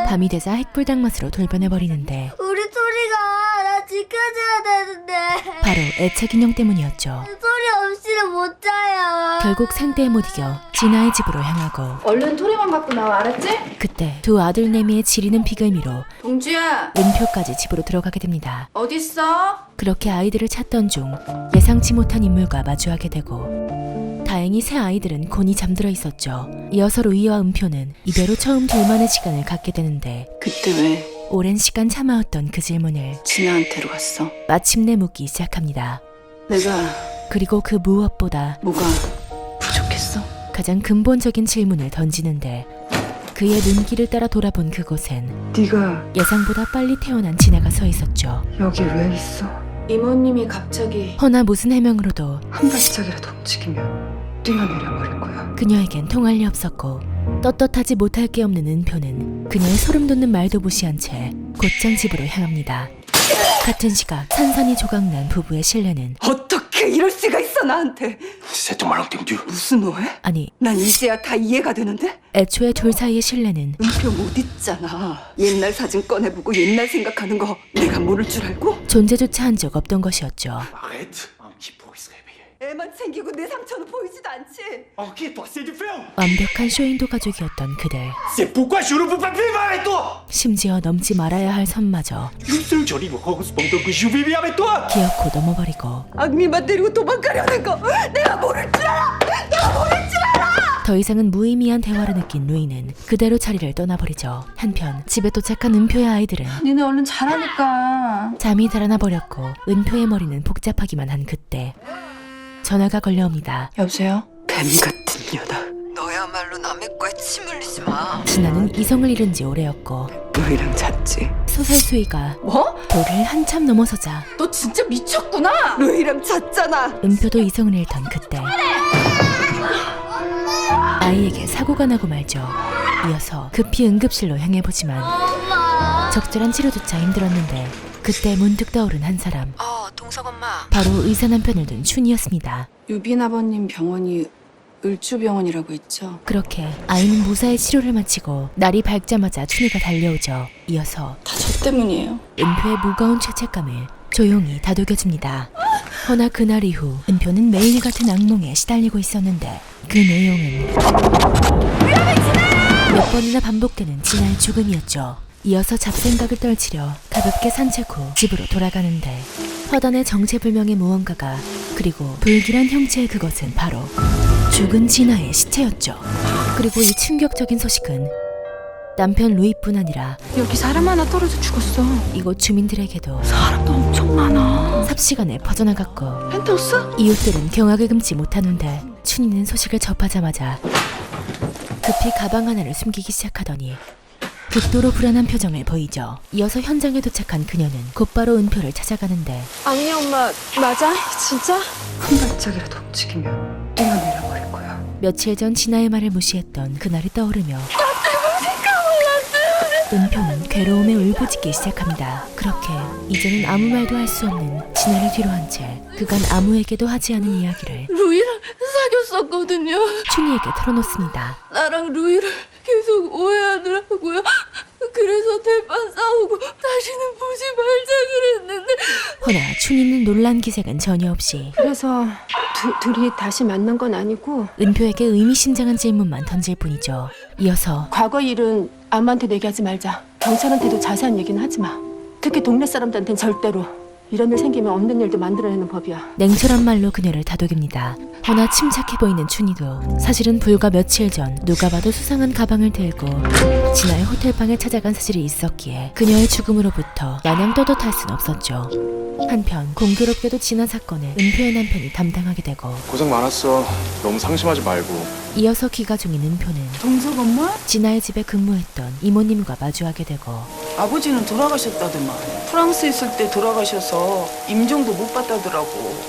S2: 밤이 되자 핵불닭 맛으로 돌변해버리는데
S3: 우리 소리가 나 지켜줘야 되는데
S2: 바로 애착 인형 때문이었죠.
S3: 소리 없이는 못 자요.
S2: 결국 생떼에 못 이겨 진아의 집으로 향하고
S7: 얼른 토리만 갖고 나와, 알았지?
S2: 그때 두 아들 내미의 지리는 비글미로
S7: 동주야,
S2: 은표까지 집으로 들어가게 됩니다.
S7: 어딨어?
S2: 그렇게 아이들을 찾던 중 예상치 못한 인물과 마주하게 되고 다행히 새 아이들은 곤히 잠들어 있었죠. 이어서 루이와 은표는 이대로 처음 둘만의 시간을 갖게 되는데
S7: 그때 왜
S2: 오랜 시간 참아왔던 그 질문을
S7: 진아한테로 갔어?
S2: 마침내 묻기 시작합니다.
S7: 내가
S2: 그리고 그 무엇보다
S7: 뭐가 부족했어?
S2: 가장 근본적인 질문을 던지는데 그의 눈길을 따라 돌아본 그곳엔
S1: 네가
S2: 예상보다 빨리 태어난 진아가 서 있었죠.
S1: 여기 왜 있어?
S7: 이모님이 갑자기
S2: 허나 무슨 해명으로도
S1: 한 발짝이라도 움직이면 뛰어내려버릴 거야.
S2: 그녀에겐 통할 리 없었고 떳떳하지 못할 게 없는 은표는 그녀의 소름 돋는 말도 무시한 채 곧장 집으로 향합니다. 같은 시각 산산이 조각난 부부의 신뢰는
S11: 어떻게 이럴 수가 있어 나한테.
S1: 무슨 오해?
S2: 아니
S11: 난 이제야 다 이해가 되는데.
S2: 애초에 둘 사이의 신뢰는
S11: 은표 못 잊잖아. 옛날 사진 꺼내보고 옛날 생각하는 거 내가 모를 줄 알고?
S2: 존재조차 한 적 없던 것이었죠.
S11: 애만 챙기고 내 상처는 보이지도 않지.
S2: 완벽한 쇼윈도 가족이었던 그들. 심지어 넘지 말아야 할 선마저 기어코 넘어버리고
S11: 악미만 데리고 도망가려는 거 내가 모를 줄 알아. 내가 모를 줄 알아.
S2: 더 이상은 무의미한 대화를 느낀 루이는 그대로 자리를 떠나버리죠. 한편 집에 도착한 은표의 아이들은
S7: 니네 얼른 자라니까.
S2: 잠이 달아나 버렸고 은표의 머리는 복잡하기만 한 그때 전화가 걸려옵니다.
S7: 여보세요?
S11: 뱀 같은 년아. 너야말로 남의 거에 침 흘리지 마.
S2: 진아는 이성을 잃은 지 오래였고
S11: 너희랑 잤지?
S2: 소설수위가
S7: 뭐?
S2: 도를 한참 넘어서자
S7: 너 진짜 미쳤구나.
S11: 너희랑 잤잖아.
S2: 은표도 이성을 잃던 그때 아이에게 사고가 나고 말죠. 이어서 급히 응급실로 향해보지만 적절한 치료조차 힘들었는데 그때 문득 떠오른 한 사람.
S11: 동석엄마.
S2: 바로 의사 남편을 둔 춘이었습니다.
S7: 유빈 아버님 병원이 을주병원이라고 했죠.
S2: 그렇게 아이는 무사히 치료를 마치고 날이 밝자마자 춘이가 달려오죠. 이어서
S7: 다 저 때문이에요.
S2: 은표의 무거운 죄책감을 조용히 다독여줍니다. 허나 그날 이후 은표는 매일 같은 악몽에 시달리고 있었는데 그 내용은 몇 번이나 반복되는 진아의 죽음이었죠. 이어서 잡생각을 떨치려 가볍게 산책 후 집으로 돌아가는데 화단의 정체불명의 무언가가 그리고 불길한 형체의 그것은 바로 죽은 진아의 시체였죠. 그리고 이 충격적인 소식은 남편 루이뿐 아니라
S5: 여기 사람 하나 떨어져 죽었어.
S2: 이곳 주민들에게도
S5: 사람도 엄청 많아.
S2: 삽시간에 퍼져나갔고
S5: 펜트하우스?
S2: 이웃들은 경악을 금치 못하는데 춘희는 소식을 접하자마자 급히 가방 하나를 숨기기 시작하더니 극도로 불안한 표정을 보이죠. 이어서 현장에 도착한 그녀는 곧바로 은표를 찾아가는데
S4: 악리 엄마 맞아? 진짜?
S1: 한 발짝이라도 움직이면 뛰어내려버릴 거야.
S2: 며칠 전 진아의 말을 무시했던 그날이 떠오르며 은표는 괴로움에 울부짖기 시작합니다. 그렇게 이제는 아무 말도 할 수 없는 진아를 뒤로 한 채 그간 아무에게도 하지 않은 이야기를
S5: 루이랑 사귀었었거든요.
S2: 춘희에게 털어놓습니다.
S5: 나랑 루이를 계속 오해하더라고요. 그래서 대판 싸우고 다시는 보지 말자 그랬는데.
S2: 허나 춘희는 놀란 기색은 전혀 없이
S4: 그래서 둘이 다시 만난 건 아니고
S2: 은표에게 의미심장한 질문만 던질 뿐이죠. 이어서
S4: 과거 일은 아무한테 얘기하지 말자. 경찰한테도 자세한 얘기는 하지 마. 특히 동네 사람들한텐 절대로. 이런 일 생기면 없는 일도 만들어내는 법이야.
S2: 냉철한 말로 그녀를 다독입니다. 허나 침착해 보이는 춘희도 사실은 불과 며칠 전 누가 봐도 수상한 가방을 들고 진아의 호텔방에 찾아간 사실이 있었기에 그녀의 죽음으로부터 마냥 떳떳할 순 없었죠. 한편 공교롭게도 진아 사건은 은표의 남편이 담당하게 되고
S10: 고생 많았어. 너무 상심하지 말고.
S2: 이어서 귀가 중인 은표는
S17: 동석 엄마?
S2: 진아의 집에 근무했던 이모님과 마주하게 되고
S17: 아버지는 돌아가셨다더만. 프랑스 있을 때 돌아가셔서 임종도 못 받다더라고.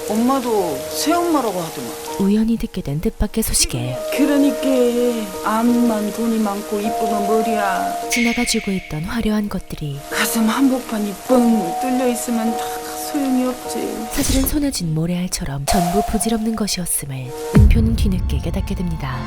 S17: 엄마도 새엄마라고 하더만.
S2: 우연히 듣게 된 뜻밖의 소식에
S17: 그러니까 암만 돈이 많고 이쁘면 머리야.
S2: 진아가 쥐고 있던 화려한 것들이
S17: 가슴 한복판이 뻥 뚫려 있으면 다 소용이 없지.
S2: 사실은 손에 쥔 모래알처럼 전부 부질없는 것이었음을 은표는 뒤늦게 깨닫게 됩니다.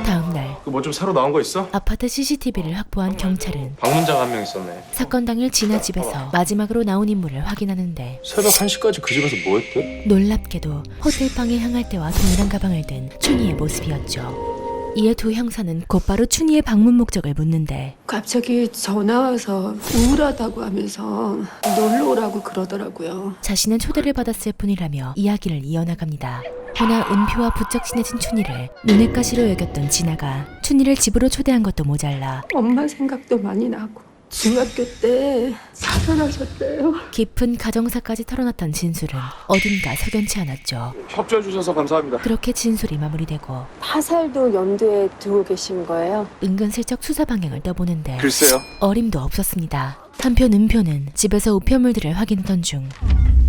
S2: 다음날
S10: 뭐 좀 새로 나온 거 있어?
S2: 아파트 CCTV를 확보한 경찰은
S10: 방문자가 한 명 있었네.
S2: 사건 당일 진아 집에서 마지막으로 나온 인물을 확인하는데
S10: 새벽 1시까지 그 집에서 뭐 했대?
S2: 놀랍게도 호텔방에 향할 때와 동일한 가방을 든 춘희의 모습이었죠. 이에 두 형사는 곧바로 춘희의 방문 목적을 묻는데
S4: 갑자기 전화 와서 우울하다고 하면서 놀러 오라고 그러더라고요.
S2: 자신은 초대를 받았을 뿐이라며 이야기를 이어나갑니다. 허나 은표와 부쩍 친해진 춘희를 눈엣 가시로 여겼던 진아가 춘희를 집으로 초대한 것도 모자라
S4: 엄마 생각도 많이 나고 중학교 때 자살하셨대요.
S2: 깊은 가정사까지 털어놨던 진술은 어딘가 석연치 않았죠.
S10: 협조해 주셔서 감사합니다.
S2: 그렇게 진술이 마무리되고
S4: 타살도 염두에 두고 계신 거예요?
S2: 은근슬쩍 수사 방향을 떠보는데
S10: 글쎄요.
S2: 어림도 없었습니다. 한편 은표는 집에서 우편물들을 확인하던 중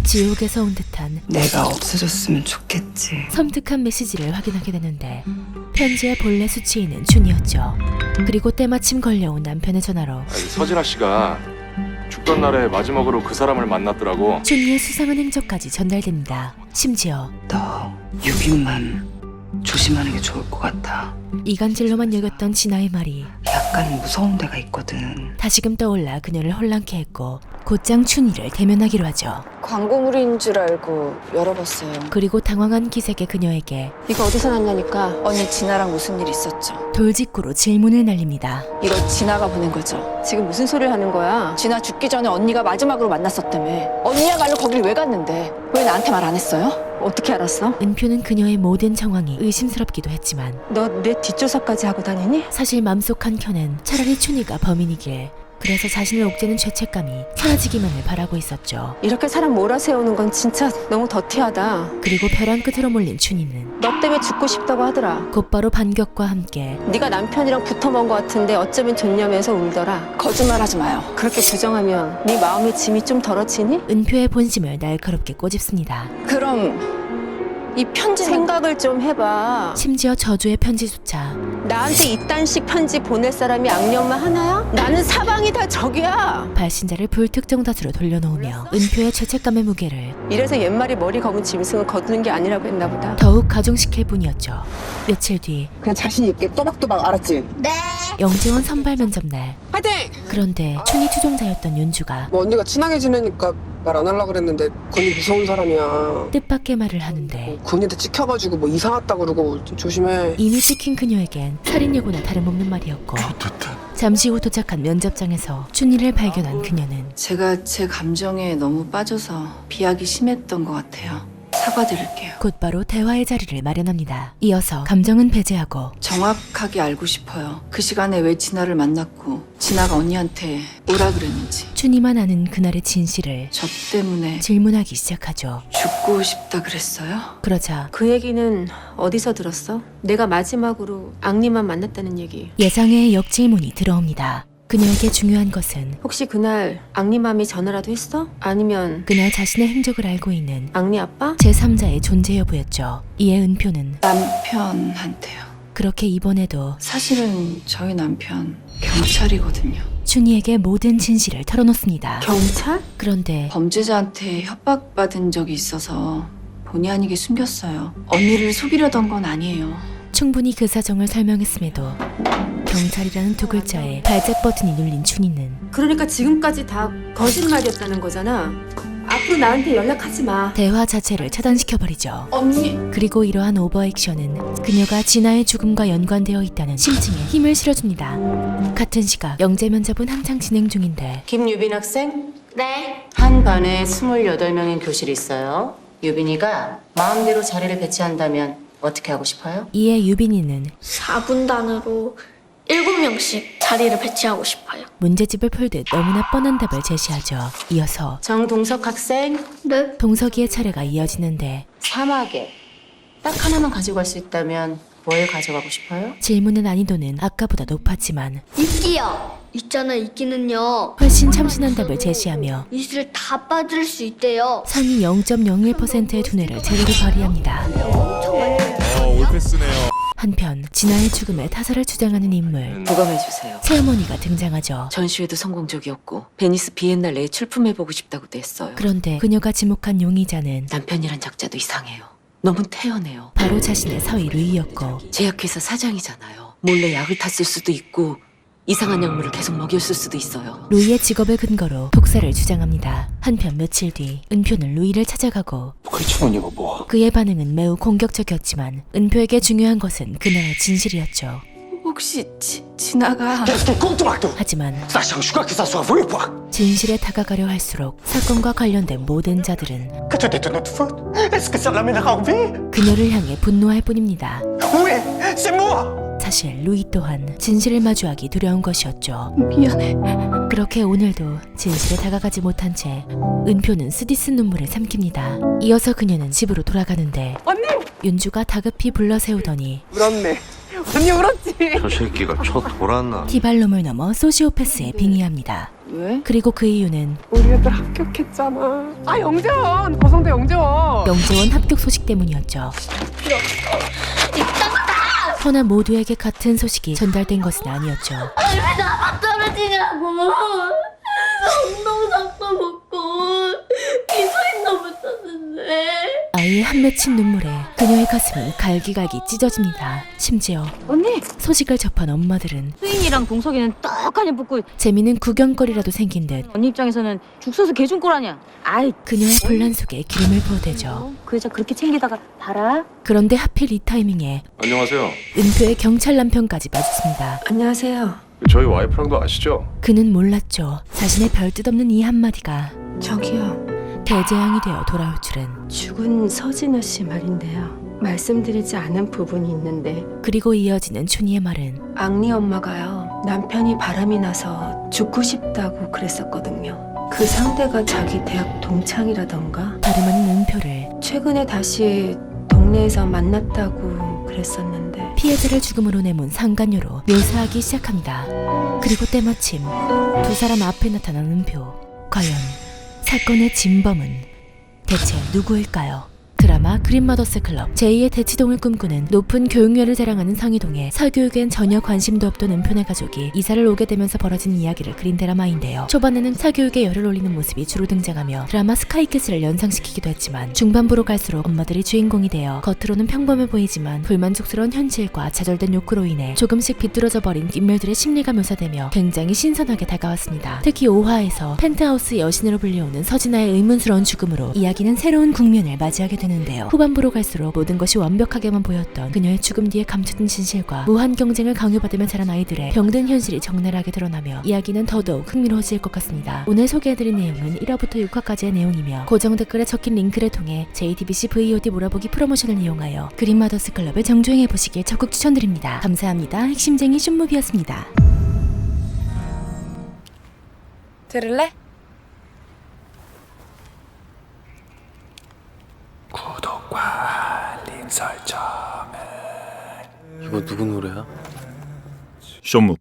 S2: 지옥에서 온 듯한
S1: 내가 없어졌으면 좋겠지.
S2: 섬뜩한 메시지를 확인하게 되는데 편지의 본래 수취인은 춘이었죠. 그리고 때마침 걸려온 남편의 전화로
S10: 서진아 씨가 죽던 날에 마지막으로 그 사람을 만났더라고.
S2: 춘이의 수상한 행적까지 전달됩니다. 심지어
S1: 너 유기만 조심하는 게 좋을 것 같아.
S2: 이간질로만 여겼던 진아의 말이
S1: 약간 무서운 데가 있거든.
S2: 다시금 떠올라 그녀를 혼란케 했고 곧장 춘희를 대면하기로 하죠.
S4: 광고물인 줄 알고 열어봤어요.
S2: 그리고 당황한 기색의 그녀에게
S4: 이거 어디서 났냐니까 언니 진아랑 무슨 일 있었죠?
S2: 돌직구로 질문을 날립니다.
S4: 이거 진아가 보낸 거죠? 지금 무슨 소리를 하는 거야? 진아 죽기 전에 언니가 마지막으로 만났었다며. 언니야말로 거길 왜 갔는데? 왜 나한테 말 안 했어요? 어떻게 알았어?
S2: 은표는 그녀의 모든 정황이 의심스럽기도 했지만
S4: 너 내 뒷조사까지 하고 다니니?
S2: 사실 맘속 한켠엔 차라리 춘희가 범인이길 그래서 자신을 옥죄는 죄책감이 사라지기만을 바라고 있었죠.
S4: 이렇게 사람 몰아세우는 건 진짜 너무 더티하다.
S2: 그리고 벼랑 끝으로 몰린 춘희는
S4: 너 때문에 죽고 싶다고 하더라.
S2: 곧바로 반격과 함께
S4: 네가 남편이랑 붙어먹은 것 같은데 어쩌면 좋냐면서 울더라. 거짓말하지 마요. 그렇게 부정하면 네 마음의 짐이 좀 덜어지니?
S2: 은표의 본심을 날카롭게 꼬집습니다.
S4: 그럼 이 편지 생각을 좀 해봐.
S2: 심지어 저주의 편지조차
S4: 나한테 이딴식 편지 보낼 사람이 악령만 하나야? 나는 사방이 다 적이야.
S2: 발신자를 불특정 다수로 돌려놓으며 은표의 죄책감의 무게를
S4: 이래서 옛말에 머리 검은 짐승을 거두는 게 아니라고 했나 보다.
S2: 더욱 가중시킬 뿐이었죠. 며칠 뒤
S17: 그냥 자신 있게 또박또박 알았지?
S3: 네.
S2: 영재원 선발 면접 날
S17: 화이팅!
S2: 그런데 춘희 추종자였던 윤주가
S18: 뭐 언니가 친하게 지내니까
S1: 말 안 하려고 그랬는데 건이 무서운 사람이야.
S2: 뜻밖의 말을 하는데
S1: 건이한테 찍혀가지고 뭐 이상 왔다 그러고 좀 조심해.
S2: 이미 찍힌 그녀에겐 살인 예고나 다름없는 말이었고 잠시 후 도착한 면접장에서 춘희를 발견한 그녀는
S5: 제가 제 감정에 너무 빠져서 비약이 심했던 것 같아요. 사과드릴게요.
S2: 곧바로 대화의 자리를 마련합니다. 이어서 감정은 배제하고
S5: 정확하게 알고 싶어요. 그 시간에 왜 진아를 만났고 진아가 언니한테 오라 그랬는지.
S2: 춘희만 아는 그날의 진실을
S5: 저 때문에
S2: 질문하기 시작하죠.
S5: 죽고 싶다 그랬어요?
S2: 그러자
S4: 그 얘기는 어디서 들었어? 내가 마지막으로 앙리만 만났다는 얘기.
S2: 예상외의 역질문이 들어옵니다. 그녀에게 중요한 것은
S4: 혹시 그날 앙리맘이 전화라도 했어? 아니면
S2: 그날 자신의 행적을 알고 있는
S4: 앙리 아빠?
S2: 제3자의 존재 여부였죠. 이에 은표는
S5: 남편한테요.
S2: 그렇게 이번에도
S5: 사실은 저희 남편 경찰이거든요.
S2: 춘희에게 모든 진실을 털어놓습니다.
S4: 경찰?
S2: 그런데
S5: 범죄자한테 협박받은 적이 있어서 본의 아니게 숨겼어요. 언니를 속이려던 건 아니에요.
S2: 충분히 그 사정을 설명했음에도 경찰이라는 두 글자에 발작 버튼이 눌린 춘희는
S4: 그러니까 지금까지 다 거짓말이었다는 거잖아. 앞으로 나한테 연락하지 마.
S2: 대화 자체를 차단시켜버리죠.
S5: 언니.
S2: 그리고 이러한 오버액션은 그녀가 진아의 죽음과 연관되어 있다는 심증에 힘을 실어줍니다. 같은 시각 영재 면접은 한창 진행 중인데
S16: 김유빈 학생?
S3: 네.
S16: 한 반에 28명인 교실이 있어요. 유빈이가 마음대로 자리를 배치한다면 어떻게 하고 싶어요?
S2: 이에 유빈이는
S3: 4분단으로 7명씩 자리를 배치하고 싶어요.
S2: 문제집을 풀듯 너무나 뻔한 답을 제시하죠. 이어서
S16: 정동석 학생?
S3: 네.
S2: 동석이의 차례가 이어지는데
S16: 사막에 딱 하나만 가지고 갈 수 있다면 뭘 가져가고 싶어요?
S2: 질문의 난이도는 아까보다 높았지만
S3: 이끼요. 있잖아, 이끼는요.
S2: 훨씬 참신한 답을 제시하며
S3: 이슬 다 빠질 수 있대요.
S2: 상위 0.01%의 두뇌를 제대로 발휘합니다.
S10: 올패스네요.
S2: 한편 진아의 죽음에 타살을 주장하는 인물
S16: 부검해주세요.
S2: 새어머니가 등장하죠.
S16: 전시회도 성공적이었고 베니스 비엔날레에 출품해보고 싶다고도 했어요.
S2: 그런데 그녀가 지목한 용의자는
S16: 남편이란 작자도 이상해요. 너무 태연해요.
S2: 바로 자신의 사위 루이였고
S16: 제약회사 사장이잖아요. 몰래 약을 탔을 수도 있고 이상한 약물을 계속 먹였을 수도 있어요.
S2: 루이의 직업을 근거로 독사를 주장합니다. 한편 며칠 뒤 은표는 루이를 찾아가고 그의 반응은 매우 공격적이었지만 은표에게 중요한 것은 그날의 진실이었죠.
S5: 혹시 진아가
S2: 하지만 진실에 다가가려 할수록 사건과 관련된 모든 자들은 그녀를 향해 분노할 뿐입니다. 사실 루이 또한 진실을 마주하기 두려운 것이었죠.
S5: 미안해.
S2: 그렇게 오늘도 진실에 다가가지 못한 채 은표는 쓰디쓴 눈물을 삼킵니다. 이어서 그녀는 집으로 돌아가는데
S1: 언니!
S2: 윤주가 다급히 불러세우더니
S1: 울었네. 언니 울었지?
S18: 저 새끼가 쳐 돌았나?
S2: 티발롬을 넘어 소시오패스에 빙의합니다.
S5: 왜?
S2: 그리고 그 이유는
S1: 우리 애들 합격했잖아. 아, 영재원! 고성대 영재원!
S2: 영재원 합격 소식 때문이었죠. 허나 모두에게 같은 소식이 전달된 것은 아니었죠.
S3: 왜 나만 떨어지냐고. 운동장도 먹고 기소인도 못하는데.
S2: 아이의 한 맺힌 눈물에 그녀의 가슴은 갈기갈기 찢어집니다. 심지어
S13: 언니!
S2: 소식을 접한 엄마들은
S13: 수인이랑 동석이는 떡하니 붙고
S2: 재미는 구경거리라도 생긴 듯
S13: 언니 입장에서는 죽 써서 개준꼴 아니야. 아이
S2: 그녀의 분란 속에 기름을 부어대죠.
S13: 그 여자 그렇게 챙기다가 봐라.
S2: 그런데 하필 이 타이밍에
S10: 안녕하세요.
S2: 은표의 경찰 남편까지 마주칩니다.
S5: 안녕하세요.
S10: 저희 와이프랑도 아시죠?
S2: 그는 몰랐죠. 자신의 별뜻 없는 이 한마디가
S4: 저기요.
S2: 대재앙이 되어 돌아올 줄은.
S4: 죽은 서진우 씨 말인데요. 말씀드리지 않은 부분이 있는데
S2: 그리고 이어지는 춘희의 말은
S4: 앙리 엄마가요. 남편이 바람이 나서 죽고 싶다고 그랬었거든요. 그 상대가 자기 대학 동창이라던가
S2: 다름 아닌 은표를
S4: 최근에 다시 동네에서 만났다고 그랬었는데
S2: 피해자를 죽음으로 내몬 상간녀로 묘사하기 시작합니다. 그리고 때마침 두 사람 앞에 나타난 은표. 과연 사건의 진범은 대체 누구일까요? 드라마 드라마 그린마더스 클럽. 제2의 대치동을 꿈꾸는 높은 교육열을 자랑하는 상위동에 사교육엔 전혀 관심도 없던 은편의 가족이 이사를 오게 되면서 벌어진 이야기를 그린 드라마인데요. 초반에는 사교육에 열을 올리는 모습이 주로 등장하며 드라마 스카이캐슬을 연상시키기도 했지만 중반부로 갈수록 엄마들이 주인공이 되어 겉으로는 평범해 보이지만 불만족스러운 현실과 좌절된 욕구로 인해 조금씩 비뚤어져 버린 인물들의 심리가 묘사되며 굉장히 신선하게 다가왔습니다. 특히 5화에서 펜트하우스 여신으로 불리우는 서진아의 의문스러운 죽음으로 이야기는 새로운 국면을 맞이하게 되는데요. 후반부로 갈수록 모든 것이 완벽하게만 보였던 그녀의 죽음 뒤에 감춰둔 진실과 무한 경쟁을 강요받으며 자란 아이들의 병든 현실이 적나라하게 드러나며 이야기는 더더욱 흥미로워질 것 같습니다. 오늘 소개해드린 내용은 1화부터 6화까지의 내용이며 고정 댓글에 적힌 링크를 통해 JTBC VOD 몰아보기 프로모션을 이용하여 그린마더스 클럽을 정주행해보시길 적극 추천드립니다. 감사합니다. 핵심쟁이 슌무비였습니다.
S1: 들을래?
S19: 구독과 알림 설정은
S10: 이거 누구 노래야?
S20: 쇼무